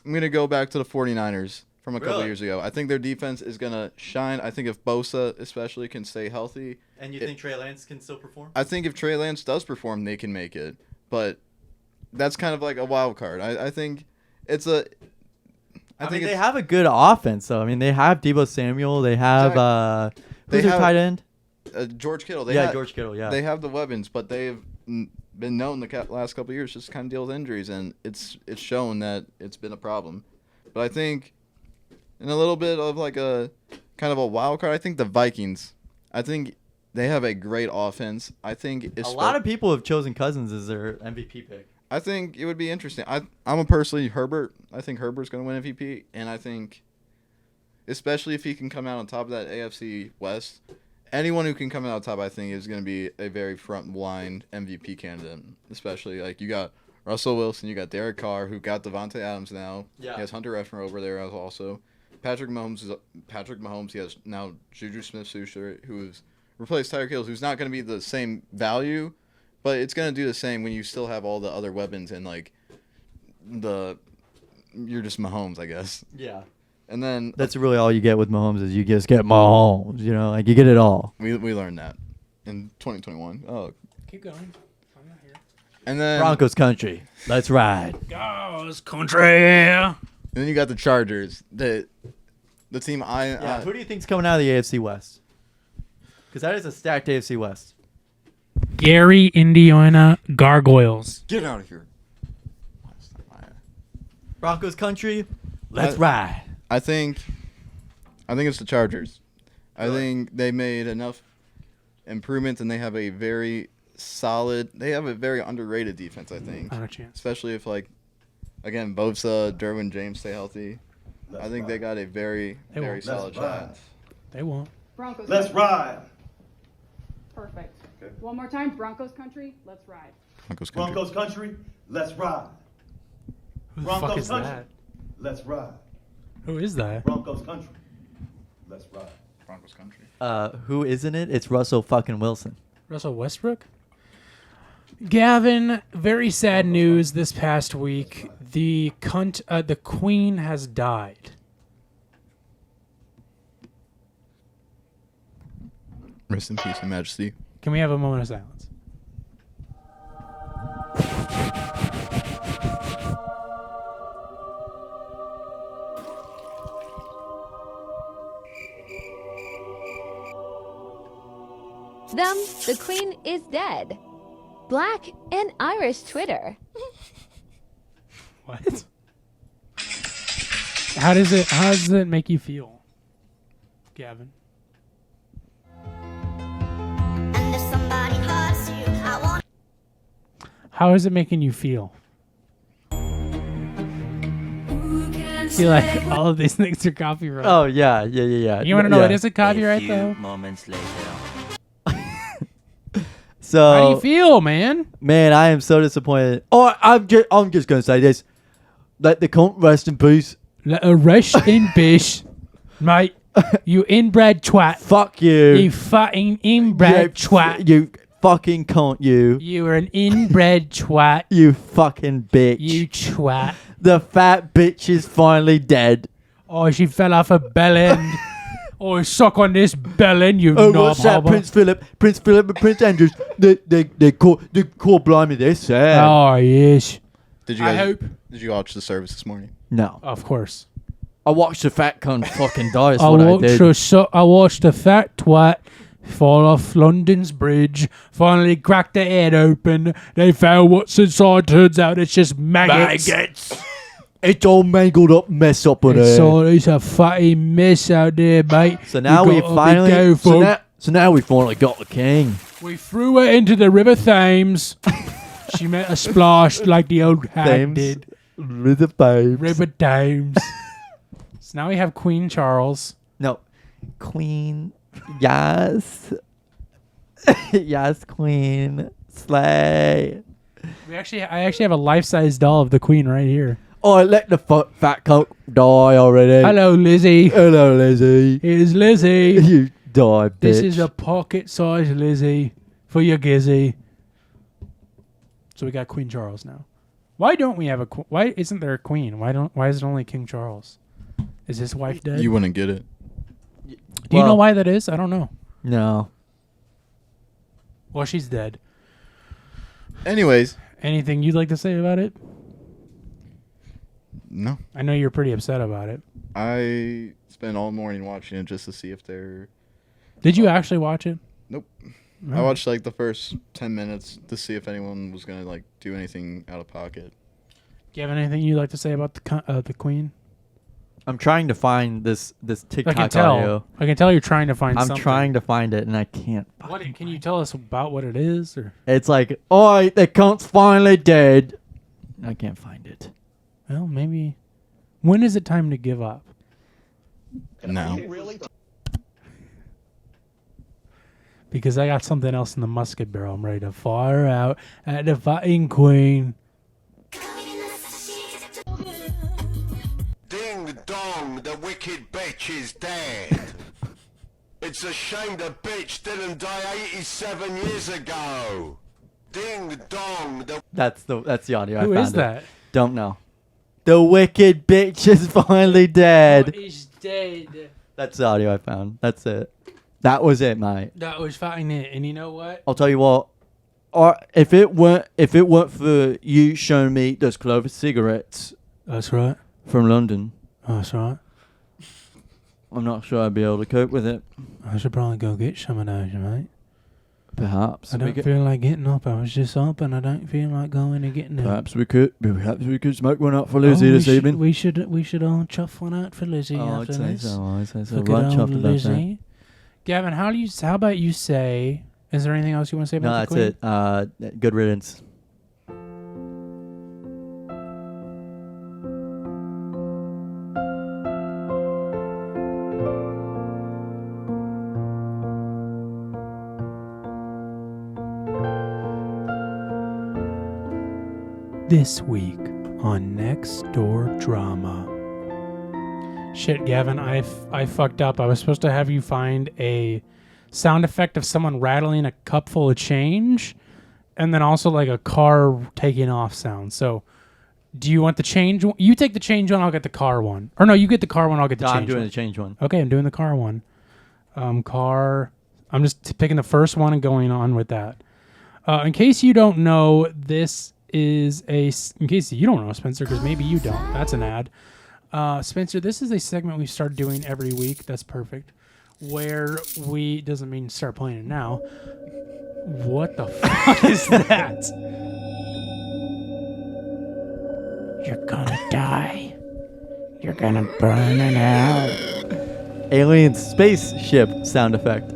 I'm going to go back to the 49ers from a couple years ago. I think their defense is going to shine. I think if Bosa especially can stay healthy. And you think Trey Lance can still perform? I think if Trey Lance does perform, they can make it. But that's kind of like a wild card. I think it's a... I mean, they have a good offense, though. I mean, they have Deebo Samuel. They have... who's their tight end? George Kittle. George Kittle, yeah. They have the weapons, but they've been known the last couple of years just kind of deal with injuries, and it's shown that it's been a problem. But I think in a little bit of like a kind of a wild card, I think the Vikings. I think they have a great offense. I think a lot of people have chosen Cousins as their MVP pick. I think it would be interesting. I'm a personally Herbert. I think Herbert's going to win MVP, and I think especially if he can come out on top of that AFC West. Anyone who can come out on top, I think, is going to be a very front-line MVP candidate. Especially, like, you got Russell Wilson, you got Derek Carr, who got Devontae Adams now. Yeah. He has Hunter Renfrow over there also. Patrick Mahomes. He has now Juju Smith-Schuster, who's replaced Tyreek Hill, who's not going to be the same value, but it's going to do the same when you still have all the other weapons and, like, you're just Mahomes, I guess. Yeah. And then that's really all you get with Mahomes is you just get Mahomes. You know, like you get it all. We learned that in 2021. Oh, keep going. I'm not here. And then Broncos country. Let's ride. Broncos country. And then you got the Chargers. The team who do you think's coming out of the AFC West? Because that is a stacked AFC West. Gary, Indiana Gargoyles. Get out of here. Broncos country. Let's ride. I think it's the Chargers. I think they made enough improvements, and they have a very underrated defense, I think. Not a chance. Especially if, like, again, Bosa, Derwin James stay healthy. I think they got a very solid shot. They won't. Broncos. Let's ride. Perfect. Okay. One more time. Broncos country. Let's ride. Broncos country. Broncos country. Let's ride. Who the Broncos fuck is country. that? Let's ride. Who is that? Broncos country. Let's ride. Broncos country. Who isn't it? It's Russell fucking Wilson. Russell Westbrook? Gavin, very sad news this past week. The Queen has died. Rest in peace, Your Majesty. Can we have a moment of silence? The Queen is dead. Black and Irish Twitter. What? How does it make you feel, Gavin? And if somebody hurts you, I want. How is it making you feel? See, like all of these things are copyright. Oh yeah. You want to know what is a copyright though? Moments later. So how do you feel, man? Man, I am so disappointed. Oh, I'm just gonna say this. Let the cunt rest in peace. Let a rest in peace, mate. You inbred twat. Fuck you. You fucking inbred twat. You fucking cunt, you. You are an inbred twat. You fucking bitch. You twat. The fat bitch is finally dead. Oh, she fell off a bell end. Oh, suck on this bell end, you knob what's that, hobber. Prince Philip and Prince Andrews? They call blimey, they're sad. Oh, yes. Did you watch the service this morning? No. Of course. I watched the fat cunt fucking die. I watched the fat twat fall off London's bridge, finally cracked their head open. They found what's inside. Turns out it's just maggots. It's all mangled up mess up in there. It's a fatty mess out there, mate. So now we finally so now we finally got the king. We threw her into the River Thames. She made a splash like the old hag did. River Thames. River Thames. So now we have Queen Charles. No. Queen. Yes. Yes, Queen. Slay. I actually have a life-size doll of the Queen right here. Oh, let the fat cock die already. Hello, Lizzie. Hello, Lizzie. Here's Lizzie. You die, bitch. This is a pocket-sized Lizzie for your Gizzy. So we got Queen Charles now. Why don't we have a? Why isn't there a queen? Why is it only King Charles? Is his wife dead? You wouldn't get it. Do you know why that is? I don't know. No. Well, she's dead. Anyways. Anything you'd like to say about it? No. I know you're pretty upset about it. I spent all morning watching it just to see if they're... Did you actually watch it? Nope. No. I watched like the first 10 minutes to see if anyone was going to like do anything out of pocket. Do you have anything you'd like to say about the Queen? I'm trying to find this TikTok I can tell. audio. I can tell you're trying to find something. I'm trying to find it and I can't. Can you tell us about what it is? Or? It's like, oh, the cunt's finally dead. I can't find it. Well, maybe. When is it time to give up? Now. Because I got something else in the musket barrel. I'm ready to fire out at the fucking Queen. Ding dong, the wicked bitch is dead. It's a shame the bitch didn't die 87 years ago. Ding dong, That's the audio. Who I found is that? Don't know. The wicked bitch is finally dead. He's dead. That's the audio I found. That's it. That was it, mate. That was fucking it. And you know what? I'll tell you what. Or if it weren't for you showing me those Clover cigarettes. That's right. From London. That's right. I'm not sure I'd be able to cope with it. I should probably go get some of those, mate. Perhaps. I don't feel like getting up. I was just up and I don't feel like going and getting them. Perhaps we could smoke one out for Lizzie this evening. We should all chuff one out for Lizzie after this. I'd say so. For good old Lizzie. Gavin, how about you say? Is there anything else you want to say about the Queen? No, that's it. Good riddance. This week on Next Door Drama. Shit, Gavin, I fucked up. I was supposed to have you find a sound effect of someone rattling a cup full of change, and then also like a car taking off sound. So, do you want the change? You take the change one, I'll get the car one. Or no, you get the car one, I'll get the change one. I'm doing the change one. Okay, I'm doing the car one. Car. I'm just picking the first one and going on with that. In case you don't know, this is in case you don't know, Spencer, because maybe you don't. That's an ad. Spencer, this is a segment we start doing every week. That's perfect. Where we doesn't mean start playing it now. What the fuck is that? You're gonna die. You're gonna burn in hell. Alien spaceship sound effect.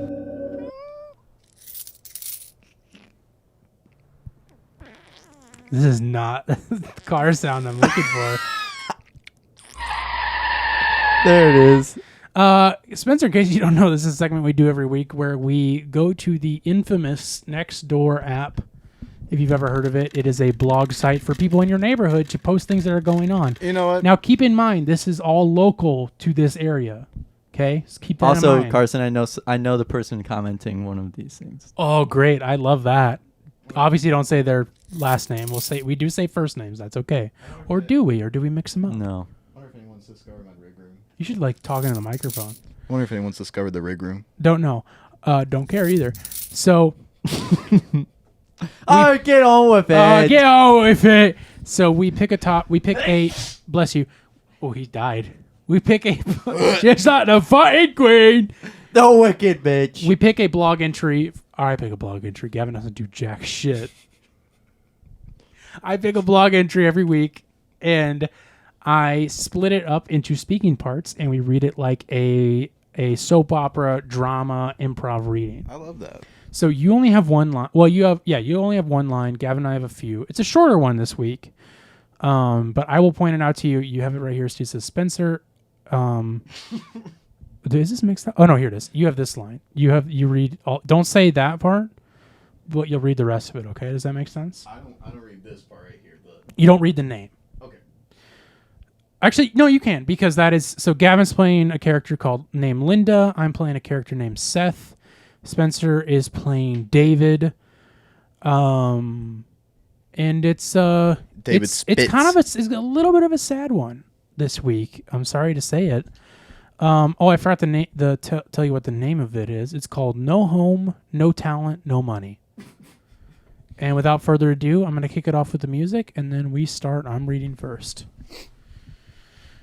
This is not the car sound I'm looking for. There it is. Spencer, in case you don't know, this is a segment we do every week where we go to the infamous Nextdoor app. If you've ever heard of it, it is a blog site for people in your neighborhood to post things that are going on. You know what? Now, keep in mind, this is all local to this area. Okay? So keep that in mind. Also, Carson, I know the person commenting one of these things. Oh, great. I love that. Obviously, don't say their last name. We do say first names. That's okay. Or do we? Or do we mix them up? No. I wonder if anyone's discovered my rig room. You should like talk into the microphone. I wonder if anyone's discovered the rig room. Don't know. Don't care either. So... get on with it. Get on with it. So we pick a bless you. Oh, he died. We pick a just not the fucking Queen. The wicked bitch. We pick a blog entry. I pick a blog entry. Gavin doesn't do jack shit. I pick a blog entry every week, and I split it up into speaking parts, and we read it like a soap opera, drama, improv reading. I love that. So you only have one line. Well, you only have one line. Gavin and I have a few. It's a shorter one this week. But I will point it out to you. You have it right here. Steve says, Spencer. Is this mixed up? Oh no, here it is. You have this line. You read all, don't say that part, but you'll read the rest of it, okay? Does that make sense? I don't read this part right here, but You don't read the name. okay. Actually, no, you can, because that is so Gavin's playing a character named Linda. I'm playing a character named Seth. Spencer is playing David. And it's David it's Spitz. kind of it's a little bit of a sad one this week. I'm sorry to say it. I forgot tell you what the name of it is. It's called No Home, No Talent, No Money. And without further ado, I'm going to kick it off with the music, and then we start. I'm reading first.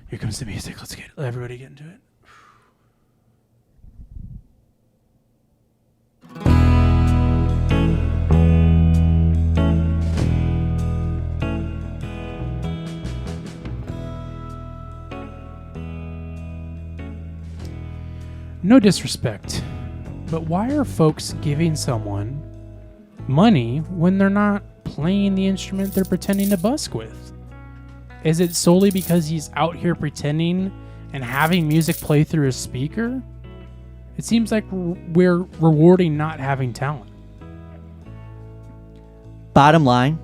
Here comes the music. Let everybody get into it. No disrespect, but why are folks giving someone money when they're not playing the instrument they're pretending to busk with? Is it solely because he's out here pretending and having music play through his speaker? It seems like we're rewarding not having talent. Bottom line,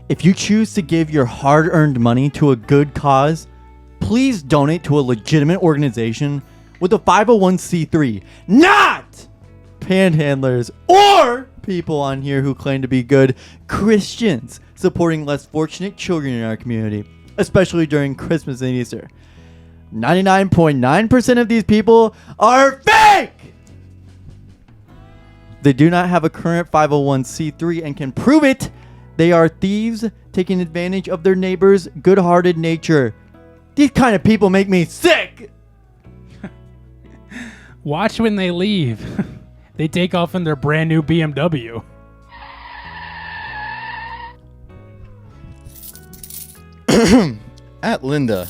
if you choose to give your hard-earned money to a good cause, please donate to a legitimate organization with a 501c3, not panhandlers or people on here who claim to be good Christians supporting less fortunate children in our community, especially during Christmas and Easter. 99.9% of these people are fake! They do not have a current 501c3 and can prove it. They are thieves taking advantage of their neighbor's good-hearted nature. These kind of people make me sick! Watch when they leave. They take off in their brand new BMW. At Linda,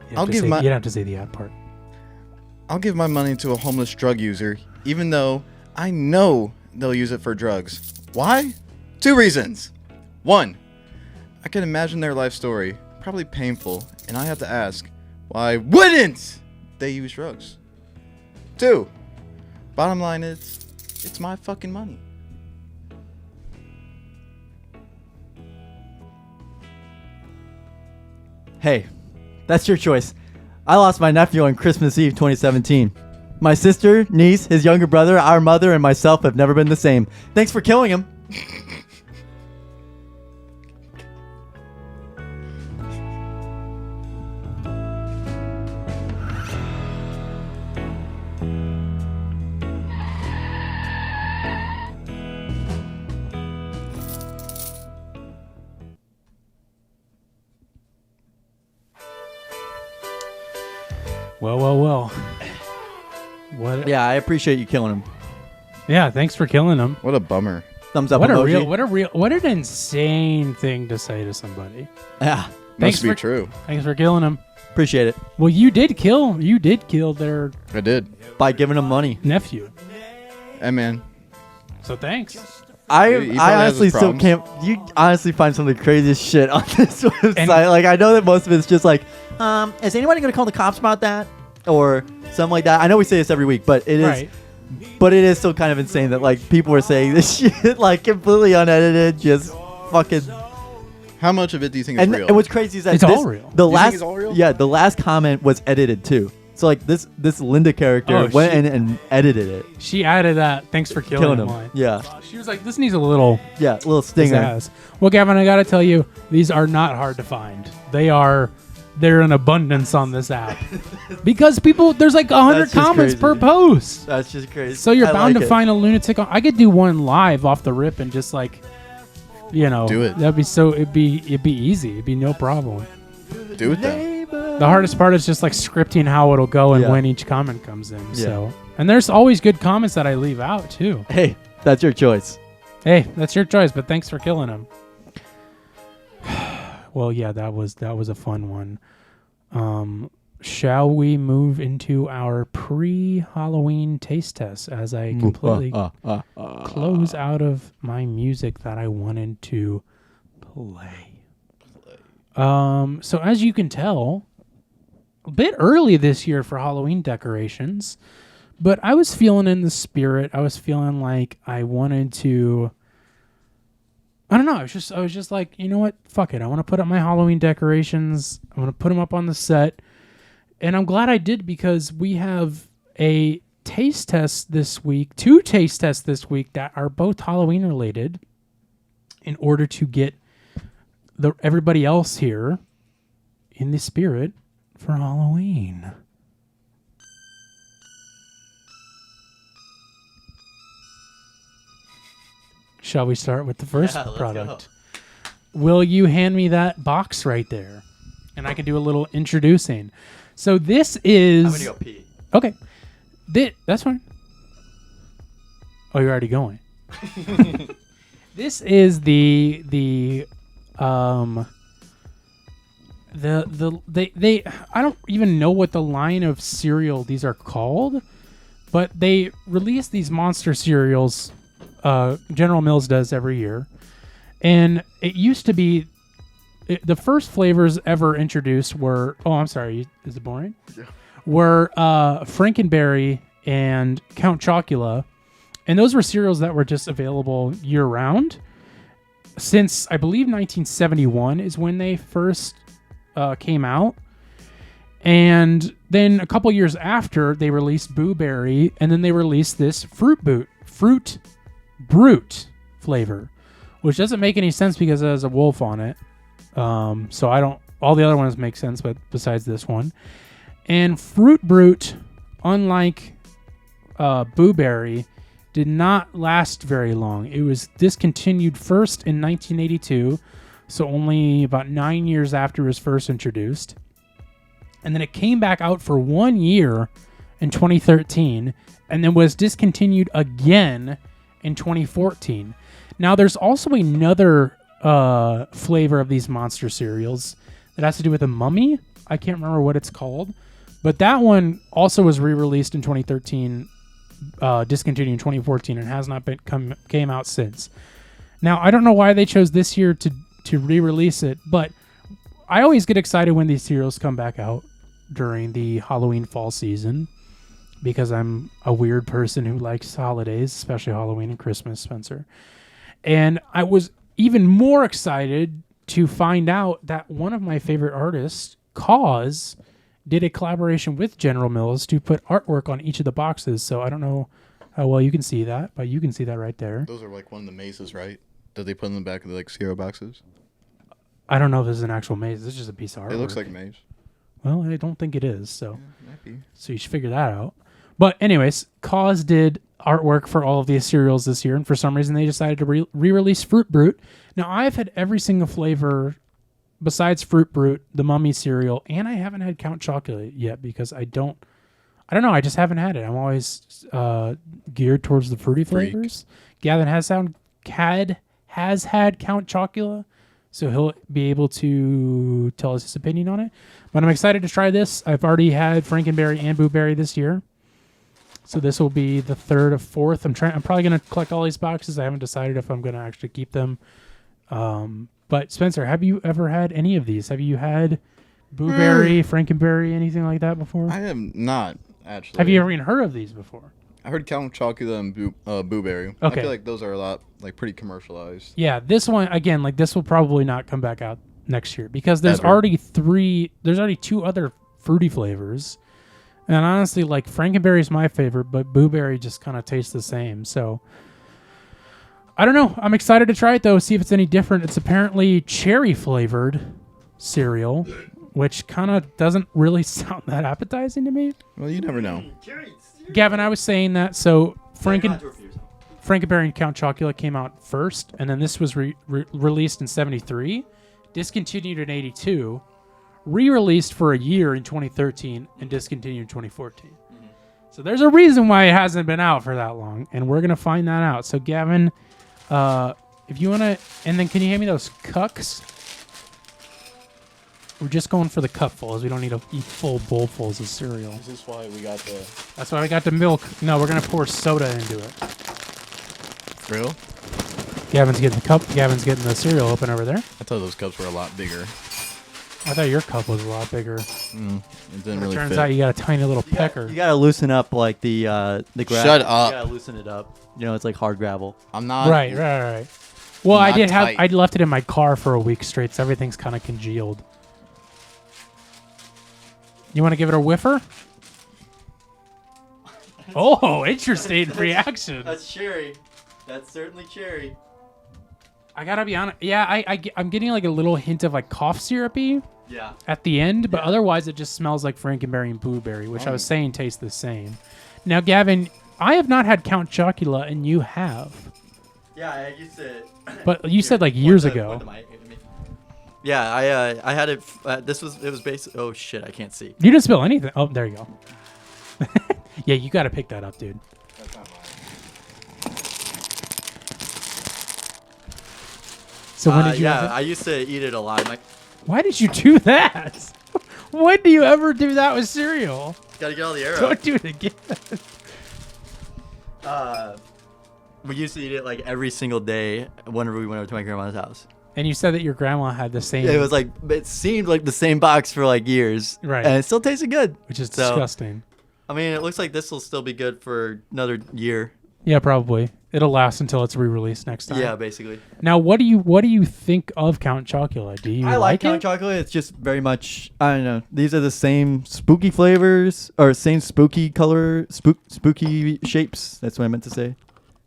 You don't have to say the ad part. I'll give my money to a homeless drug user, even though I know they'll use it for drugs. Why? 2 reasons. 1, I can imagine their life story, probably painful, and I have to ask, why wouldn't they use drugs? 2, bottom line is, it's my fucking money. Hey, that's your choice. I lost my nephew on Christmas Eve 2017. My sister, niece, his younger brother, our mother, and myself have never been the same. Thanks for killing him. Well. What? Yeah, I appreciate you killing him. Yeah, thanks for killing him. What a bummer. Thumbs up What emoji. what an insane thing to say to somebody. Yeah, Must be true. Thanks for killing him. appreciate it. Well, you did kill their I did. By giving him money. nephew. Hey, man. So thanks. He I probably has honestly his still problems. can't. You honestly find some of the craziest shit on this website. And- Like, I know that most of it's just like, is anybody going to call the cops about that? Or something like that. I know we say this every week, but it is. Right. But it is still kind of insane that like people are saying this shit like completely unedited, just fucking. How much of it do you think is real? And what's crazy is that It's all real. The You think last, it's all real? yeah, the last comment was edited too. So like this Linda character Oh, went she- in and edited it, She added that. Thanks for killing him. Line. Yeah, She was like, "This needs a little yeah, little stinger. pizzazz." Well, Gavin, I gotta tell you, these are not hard to find. They're in abundance on this app because there's like 100 That's just comments crazy. per post. That's just crazy. So you're I bound like to it. find a lunatic. I could do one live off the rip and just like, Do it. It'd be easy. It'd be no problem. Do it then. The hardest part is just like scripting how it'll go and when each comment comes in. So, and there's always good comments that I leave out too. Hey, that's your choice. Hey, that's your choice, but thanks for killing him. Well, yeah, that was a fun one. Shall we move into our pre-Halloween taste test as I completely close out of my music that I wanted to play? So as you can tell, a bit early this year for Halloween decorations, but I was feeling in the spirit. I was feeling like I wanted to. I don't know. I was just like, you know what? Fuck it. I want to put up my Halloween decorations. I want to put them up on the set. And I'm glad I did because we have a taste test this week, 2 taste tests this week that are both Halloween related in order to get everybody else here in the spirit for Halloween. Shall we start with the first product? Will you hand me that box right there? And I can do a little introducing. So this is... I'm going to go pee. Okay. That's fine. Oh, you're already going. This is they I don't even know what the line of cereal these are called, but they release these monster cereals. General Mills does every year, and it used to be the first flavors ever introduced were. Oh, I'm sorry. Is it boring? Yeah. Were Frankenberry and Count Chocula, and those were cereals that were just available year round. Since I believe 1971 is when they first came out, and then a couple years after they released Boo Berry, and then they released this Fruit Brute flavor, which doesn't make any sense because it has a wolf on it. So I don't. All the other ones make sense, but besides this one, and Fruit Brute, unlike Boo Berry, did not last very long. It was discontinued first in 1982, so only about 9 years after it was first introduced. And then it came back out for 1 year in 2013, and then was discontinued again in 2014. Now, there's also another flavor of these monster cereals that has to do with a mummy. I can't remember what it's called, but that one also was re-released in 2013, discontinued in 2014, and has not came out since. Now, I don't know why they chose this year to re-release it, but I always get excited when these cereals come back out during the Halloween fall season because I'm a weird person who likes holidays, especially Halloween and Christmas, Spencer. And I was even more excited to find out that one of my favorite artists, Cause, did a collaboration with General Mills to put artwork on each of the boxes. So I don't know how well you can see that, but you can see that right there. Those are like one of the mazes, right? That they put in the back of the like cereal boxes? I don't know if this is an actual maze. This is just a piece of artwork. It looks like a maze. Well, I don't think it is. So, might be. So you should figure that out. But anyways, Cause did artwork for all of these cereals this year, and for some reason they decided to re-release Fruit Brute. Now, I've had every single flavor besides Fruit Brute, the Mummy cereal, and I haven't had Count Chocolate yet because I don't know. I just haven't had it. I'm always geared towards the fruity flavors. Gavin has had Count Chocula, so he'll be able to tell us his opinion on it. But I'm excited to try this. I've already had Frankenberry and Boo Berry this year, so this will be the third or fourth. I'm probably going to collect all these boxes. I haven't decided if I'm going to actually keep them. But Spencer, have you ever had any of these? Have you had Boo Berry, Frankenberry, anything like that before? I have not, actually. Have you ever even heard of these before? I heard Count Chocula and Boo Berry. Okay. I feel like those are a lot, like, pretty commercialized. Yeah, this one, again, like, this will probably not come back out next year because there's already two other fruity flavors. And honestly, like, Frankenberry is my favorite, but Boo Berry just kind of tastes the same. So, I don't know. I'm excited to try it, though, see if it's any different. It's apparently cherry-flavored cereal, which kind of doesn't really sound that appetizing to me. Well, you never know. Gavin, I was saying that, so Frankenberry and Count Chocula came out first, and then this was released in 73, discontinued in 82, re-released for a year in 2013 and discontinued in 2014. So there's a reason why it hasn't been out for that long, and we're gonna find that out. So Gavin, if you wanna, and then can you hand me those cucks? We're just going for the cupfuls. We don't need to eat full bowlfuls of cereal. Is this why we got the... That's why we got the milk. No, we're gonna pour soda into it. Real? Gavin's getting the cup. Gavin's getting the cereal open over there. I thought those cups were a lot bigger. I thought your cup was a lot bigger. It didn't really Turns fit. out you got a tiny little pecker. You gotta loosen up like the gravel. Shut up. You gotta loosen it up. You know, it's like hard gravel. I'm not... Right. Well, Not I did have. tight. I left it in my car for a week straight, so everything's kind of congealed. You want to give it a whiffer? Oh, interesting reaction. That's cherry. That's certainly cherry. I gotta be honest. Yeah, I'm getting like a little hint of like cough syrupy Yeah. at the end, but otherwise it just smells like Frankenberry and blueberry, which I was saying tastes the same. Now, Gavin, I have not had Count Chocula, and you have. Yeah, I used to. But you said like years ago. Yeah, I had it. It was based. Oh shit, I can't see. You didn't spill anything. Oh, there you go. Yeah, you got to pick that up, dude. That's not mine. So when did you? Yeah, have I used to eat it a lot. Like, Why did you do that? When do you ever do that with cereal? gotta get all the air out. Don't do it again. We used to eat it like every single day whenever we went over to my grandma's house. And you said that your grandma had the same. It was like it seemed like the same box for like years, Right. And it still tasted good, which is So, disgusting. I mean, it looks like this will still be good for another year. Yeah, probably. It'll last until it's re-released next time. Yeah, basically. Now, what do you think of Count Chocula? Do you I like Count it? Chocolate. It's just very much, I don't know. These are the same spooky flavors or same spooky color, spooky shapes. That's what I meant to say.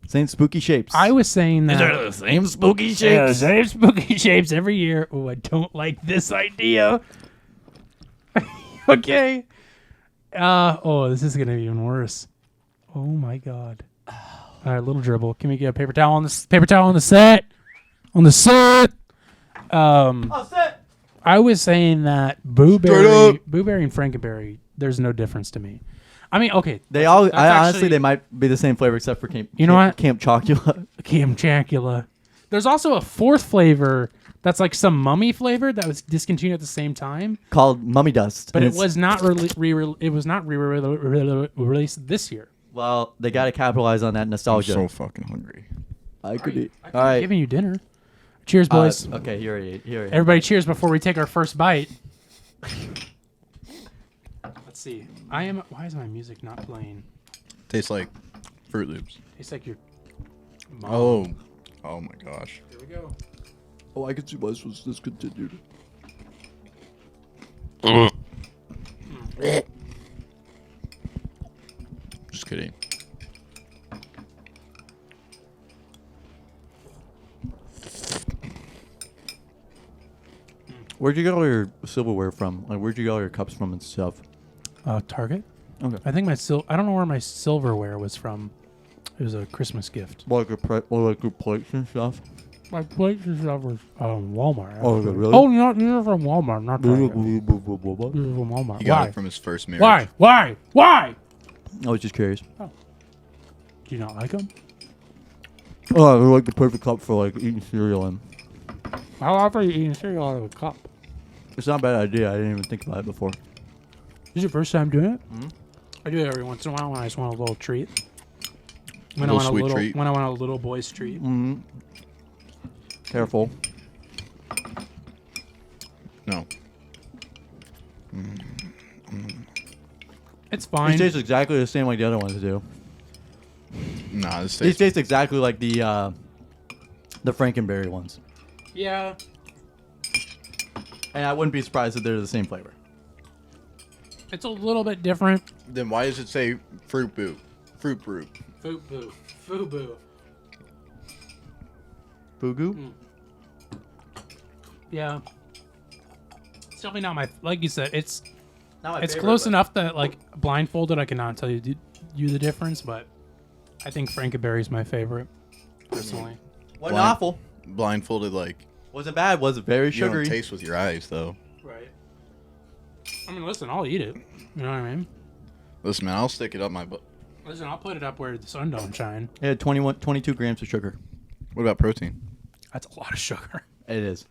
Same spooky shapes. I was saying that. These are the same spooky Yeah, shapes. same spooky shapes every year. Oh, I don't like this idea. Okay. Oh, this is gonna be even worse. Oh my god. All right, little dribble. Can we get a paper towel on the set? On the set. I was saying that Blueberry and Frankenberry. There's no difference to me. I mean, okay. They all. Honestly, they might be the same flavor except for Camp Chocula. Camp Chocula. There's also a fourth flavor that's like some mummy flavor that was discontinued at the same time Called Mummy Dust. but and it was not released this year. Well, they got to capitalize on that nostalgia. I'm so fucking hungry. I could eat. I'm All right. giving you dinner. Cheers, boys. Okay, you already ate. Everybody, cheers before we take our first bite. Let's see. Why is my music not playing? Tastes like Fruit Loops. Tastes like your mom. Oh my gosh. Here we go. Oh, I could see why this was discontinued. Just kidding. Where'd you get all your silverware from? Like, where'd you get all your cups from and stuff? Target. Okay. I think I don't know where my silverware was from. It was a Christmas gift. Like your plates and stuff. My plates and stuff was Walmart. Oh, actually. really? Oh, these are from Walmart, not Target. These are from Walmart. He got Why? it from his first marriage. Why? I was just curious. Do you not like them? Oh, they're like the perfect cup for like eating cereal in. How often are you eating cereal out of a cup? It's not a bad idea. I didn't even think about it before. This is your first time doing it? Mm-hmm. I do it every once in a while when I just want a little treat. When I want a little treat. When I want a little boy's treat. Mm-hmm. Careful. No. It's fine. These taste exactly the same like the other ones do. Nah, this These taste exactly like the Frankenberry ones. Yeah. And I wouldn't be surprised if they're the same flavor. It's a little bit different. Then why does it say Fruit Boo? Fruit Brew. Fubu. Fubu. Fugu? Mm. Yeah. It's definitely not my, like you said, it's close enough that like blindfolded I cannot tell you the difference, but I think Frankenberry's my favorite, personally. Wasn't awful. Blindfolded, like... Wasn't bad. Was very You sugary. don't taste with your eyes, though. Right. I mean, listen, I'll eat it. You know what I mean? Listen, man, I'll stick it up my butt. Listen, I'll put it up where the sun don't shine. It had 22 grams of sugar. What about protein? That's a lot of sugar. It is.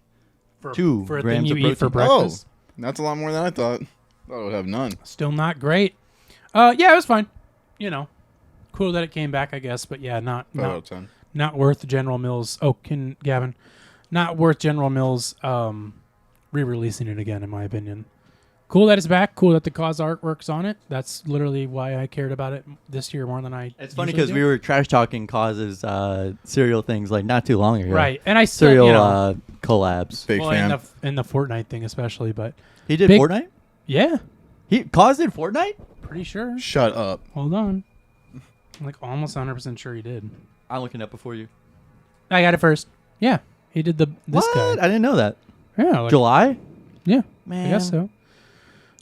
For, 2 for a grams thing you of eat for protein. breakfast. Oh, that's a lot more than I thought. Thought I would have none. Still not great. Yeah, it was fine. You know, cool that it came back, I guess. But yeah, not Out of 10. not worth General Mills. Oh, Gavin, not worth General Mills re-releasing it again, in my opinion. Cool that it's back. Cool that the cause artwork's on it. That's literally why I cared about it this year more than I. It's funny usually because do. we were trash talking causes cereal things like not too long ago. Right, and I still, cereal you know, collabs. Big well, fan. in the Fortnite thing especially, but He did Big- Fortnite. yeah, Cause did Fortnite. pretty sure. Shut up. Hold on, I'm like almost 100% sure he did. I'm looking up before you. I got it first. Yeah, he did this What? guy. I didn't know that. Yeah, like, July. yeah, Man, I guess so.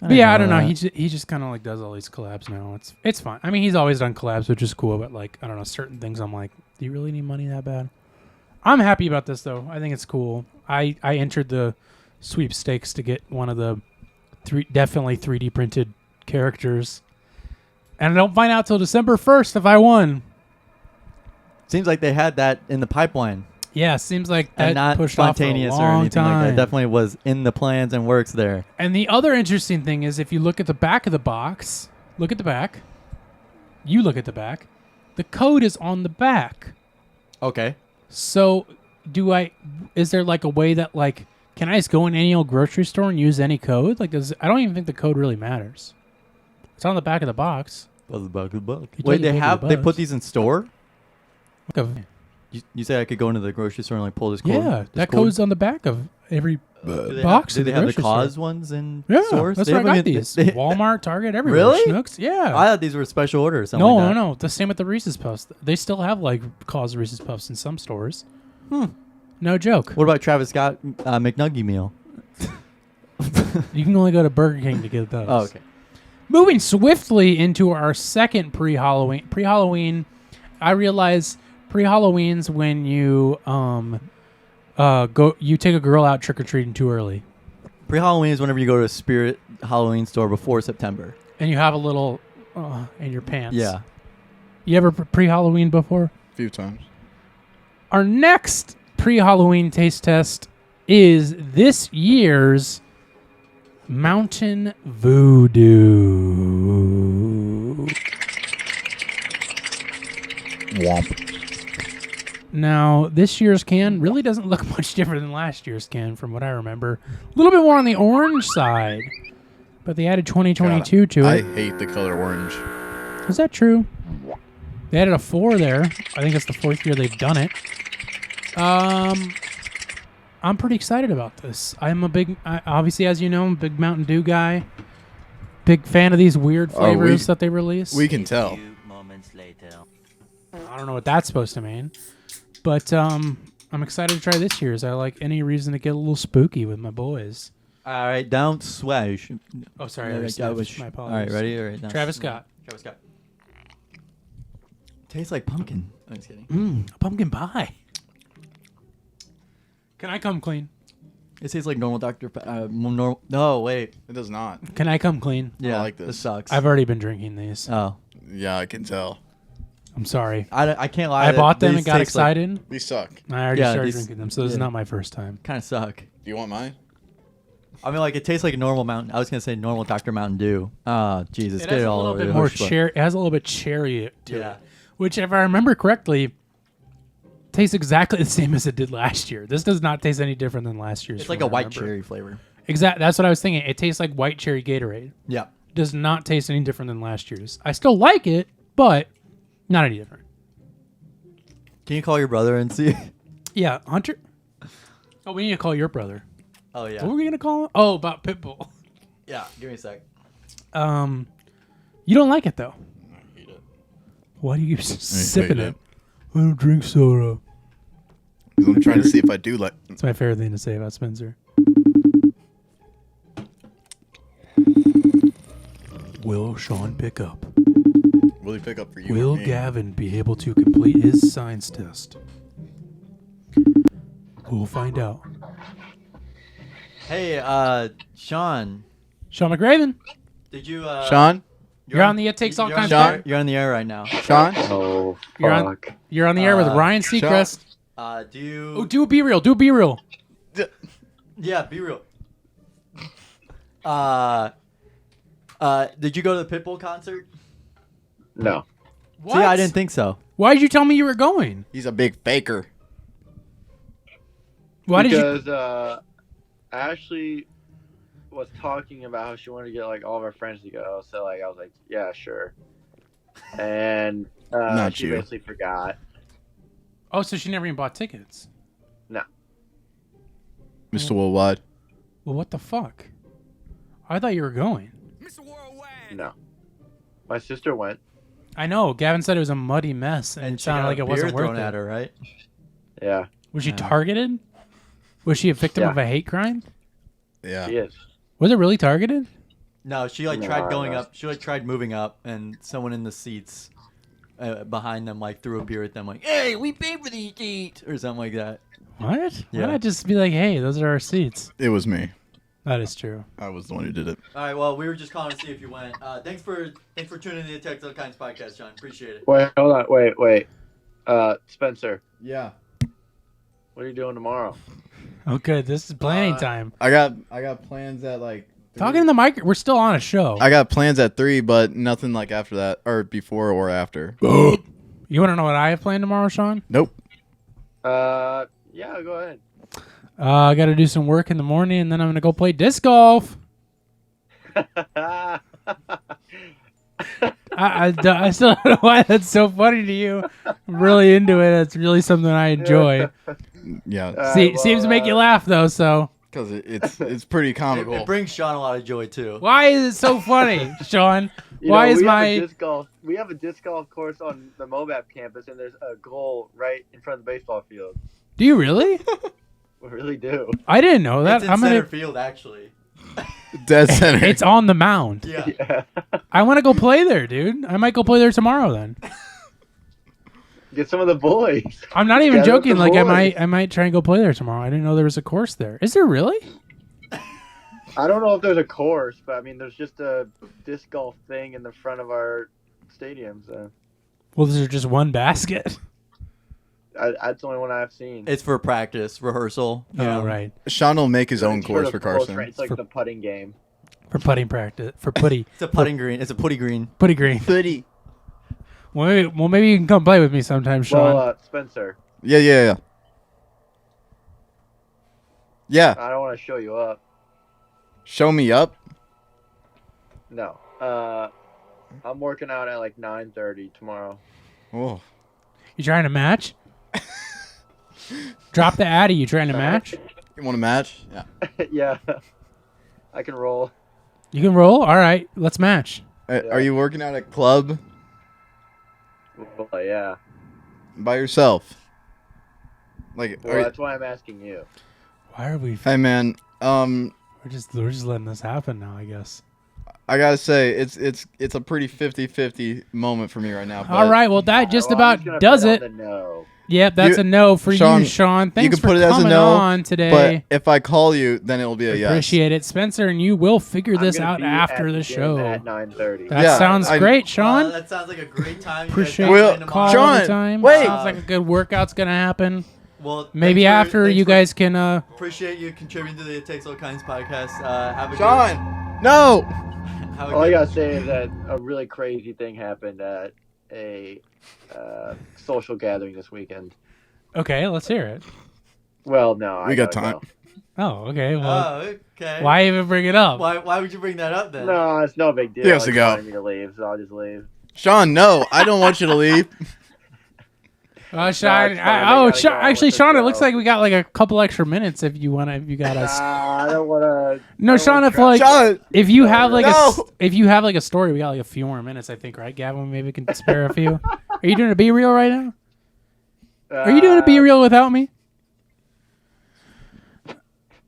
But didn't yeah, I know don't know. that. He just kind of like does all these collabs now. It's fine. I mean, he's always done collabs, which is cool. But like, I don't know, certain things I'm like, do you really need money that bad? I'm happy about this though. I think it's cool. I entered the sweepstakes to get one of the definitely 3D printed characters, and I don't find out till December 1st if I won. Seems like they had that in the pipeline. Yeah, seems like that And not pushed spontaneous off for a or long anything time. like that. Definitely was in the plans and works there. And the other interesting thing is if you look at the back of the box, look at the back. You look at the back. The code is on the back. Okay. So is there like a way that like, can I just go in any old grocery store and use any code? Like, I don't even think the code really matters. It's on the back of the box. Well, the bug, the bug. You Wait, take it to the they bus. put these in store? Like a- You say I could go into the grocery store and like pull this code? yeah, this that code? code's on the back of every Do they box. Have, in do they have the grocery cause store. ones in Yeah, stores? that's They where I got haven't even- these. they- Walmart, Target, everywhere. Really? Schnucks. Yeah. I thought these were special order or something No, like that. no. The same with the Reese's Puffs. They still have like cause Reese's Puffs in some stores. No joke. What about Travis Scott McNuggie meal? You can only go to Burger King to get those. Oh, okay. Moving swiftly into our second pre-Halloween. Pre-Halloween, I realize pre-Halloween's when you you take a girl out trick-or-treating too early. Pre-Halloween is whenever you go to a Spirit Halloween store before September. And you have a little in your pants. Yeah. You ever pre-Halloween before? A few times. Our next pre-Halloween taste test is this year's Mountain Voodoo. Womp. Now, this year's can really doesn't look much different than last year's can from what I remember. A little bit more on the orange side, but they added 2022 to I it. hate the color orange. Is that true? They added a 4 there. I think it's the 4th year they've done it. I'm pretty excited about this. I'm a big, obviously, as you know, I'm a big Mountain Dew guy. Big fan of these weird flavors that they release. We can tell. I don't know what that's supposed to mean. But I'm excited to try this year's. I like any reason to get a little spooky with my boys. All right, down swash. Oh, sorry. I All already right, sniffed. My all apologies. right, ready? All right, now. Travis Scott. Travis Scott. Tastes like pumpkin. I'm just kidding. A pumpkin pie. Can I come clean? It tastes like normal Dr. Normal. No, wait. It does not. Can I come clean? Yeah, like this. sucks. I've already been drinking these. Oh, Yeah, I can tell. I'm sorry. I can't lie. I bought them and got excited. These suck. I already Yeah, started these- drinking them, so this is yeah. not my first time. Kind of suck. Do you want mine? I mean, like it tastes like a normal Mountain. I was gonna say normal Dr. Mountain Dew. Oh, Jesus, It get has it a all little over bit the more hush, but- cherry. It has a little bit cherry to Yeah. it, which, if I remember correctly, tastes exactly the same as it did last year. This does not taste any different than last year's. It's like from a what I white remember. cherry flavor. Exactly. That's what I was thinking. It tastes like white cherry Gatorade. Yeah. Does not taste any different than last year's. I still like it, but not any different. Can you call your brother and see? Yeah, Hunter. Oh, we need to call your brother. Oh yeah. What were we gonna call him? Oh, about Pitbull. Yeah. Give me a sec. You don't like it though. I hate it. Why do you sipping hate it? it. I don't drink soda. I'm trying to see if I do like. That's my favorite thing to say about Spencer. Will Sean pick up? Will he pick up for you? Will or me? Gavin be able to complete his science test? We'll find out. Hey, Sean. Sean McRaven. Did you, Sean? You're on the It Takes All Kinds. You're on the air right now. Sean? Oh, You're on the air with Ryan Seacrest. Do you? Oh, do a Be Real. Do a Be Real. Yeah, be real. Did you go to the Pitbull concert? no. What? See, I didn't think so. Why did you tell me you were going? He's a big faker. Why did you? Because Ashley was talking about how she wanted to get like all of her friends to go, so like I was like, yeah, sure. And Not she you. basically forgot. Oh, so she never even bought tickets. No. Mr. Worldwide. Well, what the fuck? I thought you were going. No. My sister went. I know. Gavin said it was a muddy mess, and it she sounded got like a it beer wasn't worth thrown it. at her, right? Yeah. Was she targeted? Was she a victim Yeah. of a hate crime? Yeah. She is. Was it really targeted? No, she like tried going up. She like tried moving up, and someone in the seats behind them like threw a beer at them, like, "Hey, we paid for these seats," or something like that. What? Yeah. Why not just be like, hey, those are our seats? It was me. That is true. I was the one who did it. All right, well, we were just calling to see if you went. Thanks for tuning in to the Text All Kinds podcast, John. Appreciate it. Wait, hold on. Wait. Spencer, Yeah. what are you doing tomorrow? Oh, good. This is planning time. I got plans at like 3. Talking to the mic. We're still on a show. I got plans at 3, but nothing like after that or before or after. You want to know what I have planned tomorrow, Sean? Nope. Yeah, go ahead. I got to do some work in the morning, and then I'm going to go play disc golf. I still don't know why that's so funny to you. I'm really into it. It's really something I enjoy. Yeah. Seems to make you laugh, though, so. Because it's pretty comical. It brings Sean a lot of joy too. Why is it so funny, Sean? We have a disc golf course on the Mobap campus, and there's a goal right in front of the baseball field. Do you really? We really do. I didn't know that. It's in I'm center gonna. field, actually. Dead center. It's on the mound. Yeah. I want to go play there, dude. I might go play there tomorrow then. Get some of the boys. I'm not even Gather joking. the Like boys. I might try and go play there tomorrow. I didn't know there was a course there. Is there really? I don't know if there's a course, but I mean, there's just a disc golf thing in the front of our stadium. So Well, there's just one basket. that's the only one I've seen. It's for practice, rehearsal. you know. Right. Sean will make his own It's course the for close Carson. range. It's like the putting game. For putting practice. For putty. It's a putting green. It's a putty green. Putty green. Putty. Well, maybe you can come play with me sometime, Sean. Well, Spencer, Yeah. Yeah. I don't want to show you up. Show me up. No. I'm working out at like 9:30 tomorrow. Oh. You trying to match? Drop the Addy. You trying to match? You want to match? Yeah. Yeah. I can roll. You can roll? All right. Let's match. Are you working out at club Well, yeah. by yourself? Like, Well, that's why I'm asking you. Why are we... hey man, We're just letting this happen now, I guess. I gotta say it's a pretty 50-50 moment for me right now. All right. Well, that just about does it. No. Yep, that's a no for you, Sean. Thanks you can for put it as a coming no, on today. But if I call you, then it will be a yes. Appreciate it, Spencer, and you will figure I'm this gonna out be after at the gym show. At 9:30. That sounds great, Sean. That sounds like a great time. Appreciate Well, the call all Sean, the time. wait. Sounds like a good workout's gonna happen. Well, Maybe after you guys can. Appreciate you contributing to the It Takes All Kinds podcast. Have a Sean, no. All I gotta say is that a really crazy thing happened at a social gathering this weekend. Okay, let's hear it. Well, no, We I got gotta time. go. Oh, okay. Well, okay. why even bring it up? Why would you bring that up then? No, it's no big deal. He has to He go. wanted me to leave, so I'll just leave. Sean, no, I don't want you to leave. Sean. it's fine. I gotta go. Actually, Let's Sean, it go. looks like we got like a couple extra minutes if you want to. If you got us. I don't want to. No, Sean. If like Sean, if you have like no. if you have like a story, we got like a few more minutes. I think, right, Gavin? Maybe we can spare a few. Are you doing a Be Real right now? Are you doing a Be Real without me?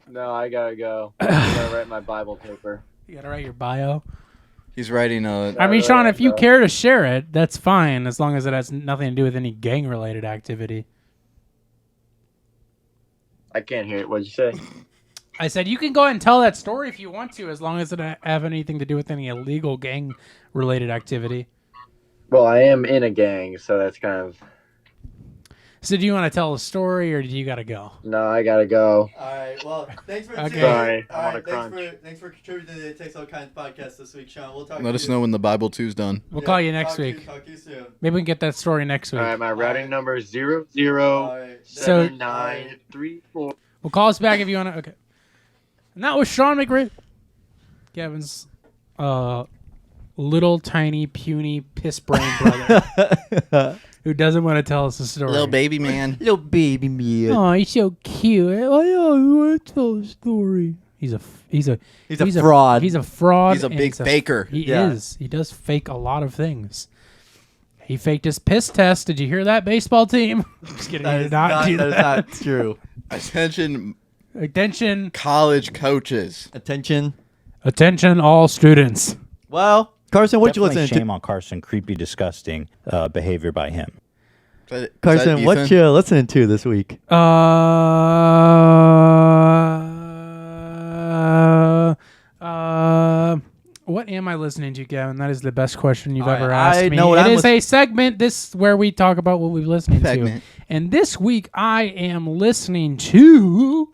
No, I gotta go. I gotta write my Bible paper. You gotta write your bio. He's writing a. I mean, Sean, if you care to share it, that's fine, as long as it has nothing to do with any gang-related activity. I can't hear it. What'd you say? I said you can go ahead and tell that story if you want to, as long as it doesn't have anything to do with any illegal gang-related activity. Well, I am in a gang, so that's kind of... So do you want to tell a story, or do you got to go? No, I gotta go. All right. Well, thanks for Okay. Sorry, All I'm on right, a crunch. thanks for contributing to the Takes All Kinds podcast this week, Sean. We'll talk. Let us know when the Bible 2's done. We'll call you next week. Talk to you soon. Maybe we can get that story next week. All right, my routing number is All 007934. Well, call us back if you want to. Okay. And that was Sean McRae. Gavin's little, tiny, puny, piss-brain brother who doesn't want to tell us a story. Little baby man. Little baby me. Oh, he's so cute. Oh, yeah, I want to tell a story. He's a fraud. He's a fraud. He's a and big faker. He Yeah. is. He does fake a lot of things. He faked his piss test. Did you hear that, baseball team? Just kidding. He did not do that is that. not true. Attention, Attention. college coaches. Attention. Attention, all students. Well, Carson, what you Definitely listening shame to? on Carson. Creepy, disgusting behavior by him. Carson, what you listening to this week? What am I listening to, Gavin? That is the best question you've All ever right, asked I me. know what It I'm is a segment where we talk about what we've listened to. Segment. And this week I am listening to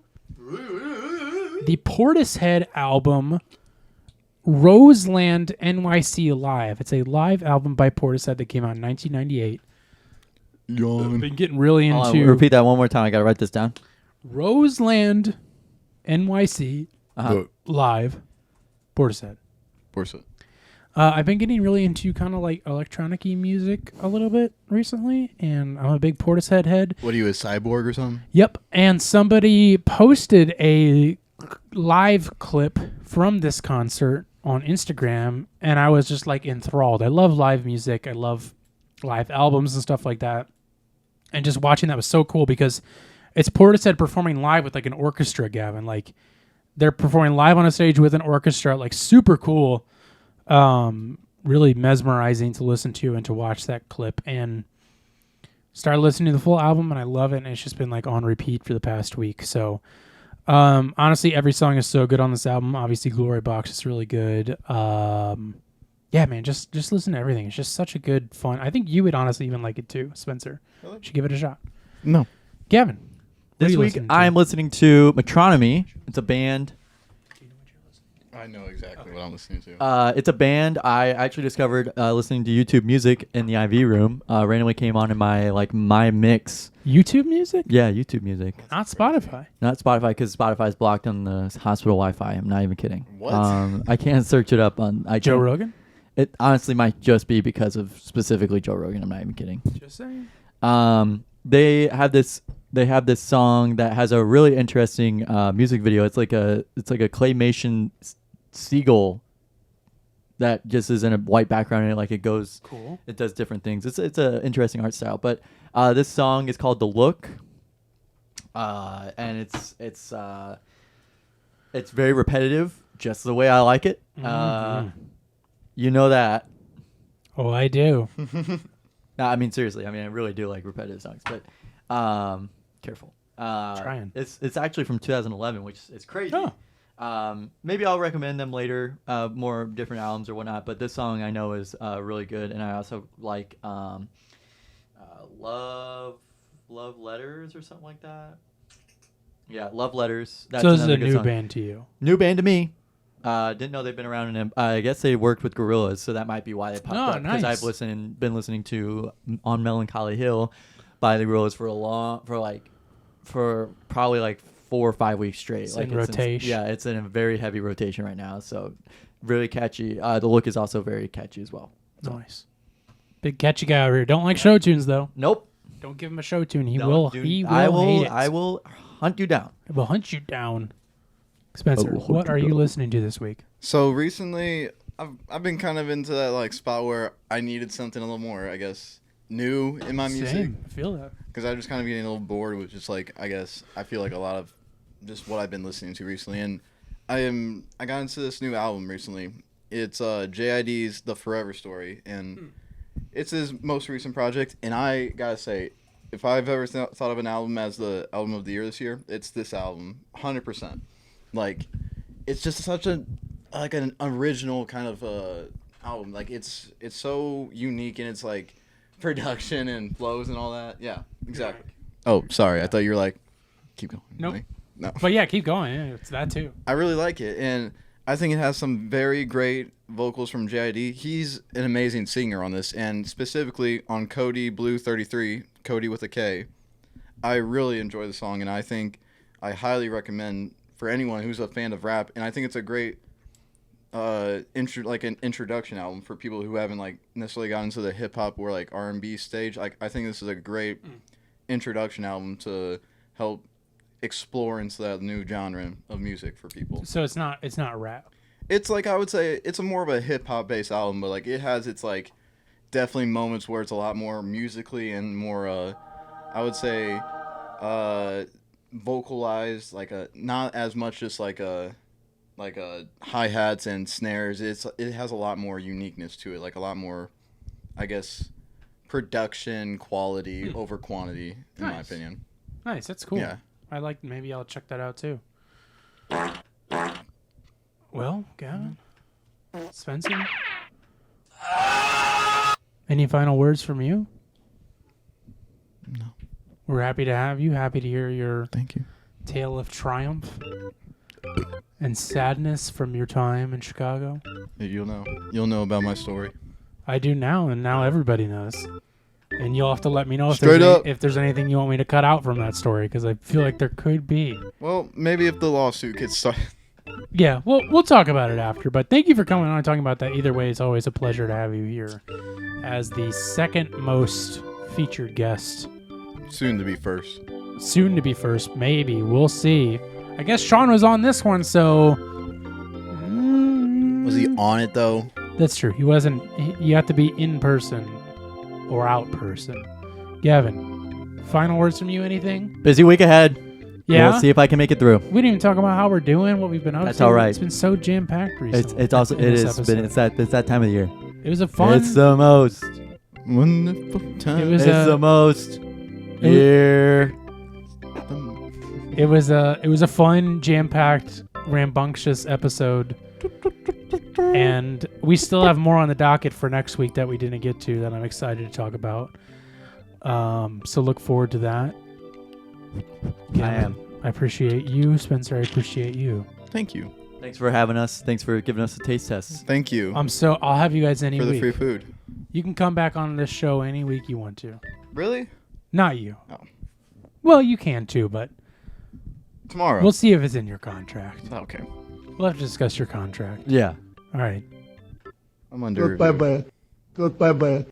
the Portishead album Roseland NYC Live. It's a live album by Portishead that came out in 1998. I've been getting really Hold on, into repeat that one more time. I got to write this down. Roseland NYC Live Portishead. I've been getting really into kind of like electronic-y music a little bit recently, and I'm a big Portishead head. What are you, a cyborg or something? Yep, and somebody posted a live clip from this concert on Instagram, and I was just like enthralled. I love live music. I love live albums and stuff like that. And just watching that was so cool because it's Portishead performing live with like an orchestra, Gavin. Like they're performing live on a stage with an orchestra, like super cool. Really mesmerizing to listen to and to watch that clip, and started listening to the full album, and I love it, and it's just been like on repeat for the past week. So honestly, every song is so good on this album. Obviously Glory Box is really good. Yeah, man, just listen to everything. It's just such a good fun. I think you would honestly even like it too, Spencer. Really? Should give it a shot. No. Gavin, what are This you week listening to? I am listening to Metronomy. It's a band. I know exactly what I'm listening to. It's a band I actually discovered listening to YouTube music in the IV room. Randomly came on in my mix. YouTube music? Yeah, YouTube music. Not Spotify. Not Spotify because Spotify's blocked on the hospital Wi-Fi. I'm not even kidding. What? I can't search it up on Joe Rogan? It honestly might just be because of specifically Joe Rogan. I'm not even kidding. Just saying. They have this song that has a really interesting music video. It's like a claymation seagull that just is in a white background, and it goes Cool. It does different things. It's a interesting art style. But this song is called The Look, and it's very repetitive, just the way I like it. You know that. Oh, I do. No, I mean seriously. I mean I really do like repetitive songs, but careful. Trying. It's actually from 2011, which is crazy. Oh. Maybe I'll recommend them later, more different albums or whatnot. But this song I know is really good, and I also like Love Letters or something like that. Yeah, Love Letters. That's So this is a another good new song. band to you. New band to me. Didn't know they've been around, and I guess they worked with Gorillaz, so that might be why they popped up. Because nice. I've been listening to On Melancholy Hill by the Gorillaz for probably 4 or 5 weeks straight. It's in rotation. It's in a very heavy rotation right now. So really catchy. The look is also very catchy as well. So. Nice. Big catchy guy over here. Don't like show tunes though. Nope. Don't give him a show tune. He Don't will. do- He will. I will. Hate it. I will hunt you down. I will hunt you down. Spencer, I will hunt what you are you down. listening to this week? So recently, I've been kind of into that spot where I needed something a little more, I guess, new in my music. Same. I feel that. Because I'm just kind of getting a little bored with just I guess I feel like a lot of just what I've been listening to recently, and I got into this new album recently. It's JID's The Forever Story, and it's his most recent project. And I gotta say, if I've ever thought of an album as the album of the year this year, it's this album, 100%. like it's just such an original kind of album. Like it's so unique in its like production and flows and all that. Yeah, exactly. Oh, sorry. I thought you were like, keep going. Nope. Like, no. But yeah, keep going. Yeah, it's that too. I really like it, and I think it has some very great vocals from JID. He's an amazing singer on this, and specifically on Cody Blue 33, Cody with a K. I really enjoy the song, and I think I highly recommend for anyone who's a fan of rap, and I think it's a great an introduction album for people who haven't like necessarily gotten into the hip hop or like R&B stage. Like I think this is a great introduction album to help explore into that new genre of music for people. So it's not rap. It's like, I would say it's a more of a hip hop based album, but like it has its like definitely moments where it's a lot more musically and more I would say vocalized, like a not as much just like a hi-hats and snares. It has a lot more uniqueness to it, like a lot more, I guess, production quality over quantity in my opinion. Nice, that's cool. Yeah. Maybe I'll check that out too. Well, Gavin, Spencer, any final words from you? No. We're happy to have you. Happy to hear your Thank you. tale of triumph and sadness from your time in Chicago. You'll know about my story. I do now, and now everybody knows. And you'll have to let me know if there's anything you want me to cut out from that story, because I feel like there could be. Well, maybe if the lawsuit gets started. Yeah, we'll talk about it after. But thank you for coming on and talking about that. Either way, it's always a pleasure to have you here as the second most featured guest. Soon to be first. Soon to be first, maybe. We'll see. I guess Sean was on this one, so... Was he on it, though? That's true. He wasn't... You have to be in person or out person. Gavin, final words from you, anything? Busy week ahead. Yeah? We'll see if I can make it through. We didn't even talk about how we're doing, what we've been up to. That's all right. It's been so jam-packed recently. It's that time of the year. It was a fun... It's the most wonderful time. It's the most year. It was a fun, jam-packed, rambunctious episode. And we still have more on the docket for next week that we didn't get to that I'm excited to talk about. So look forward to that. I appreciate you, Spencer. I appreciate you. Thank you. Thanks for having us. Thanks for giving us a taste test. Thank you. I'll have you guys any week. For the free food. You can come back on this show any week you want to. Really? Not you. Oh. Well, you can too, but tomorrow. We'll see if it's in your contract. Okay. We'll have to discuss your contract. Yeah. All right. I'm under. Goodbye, bye.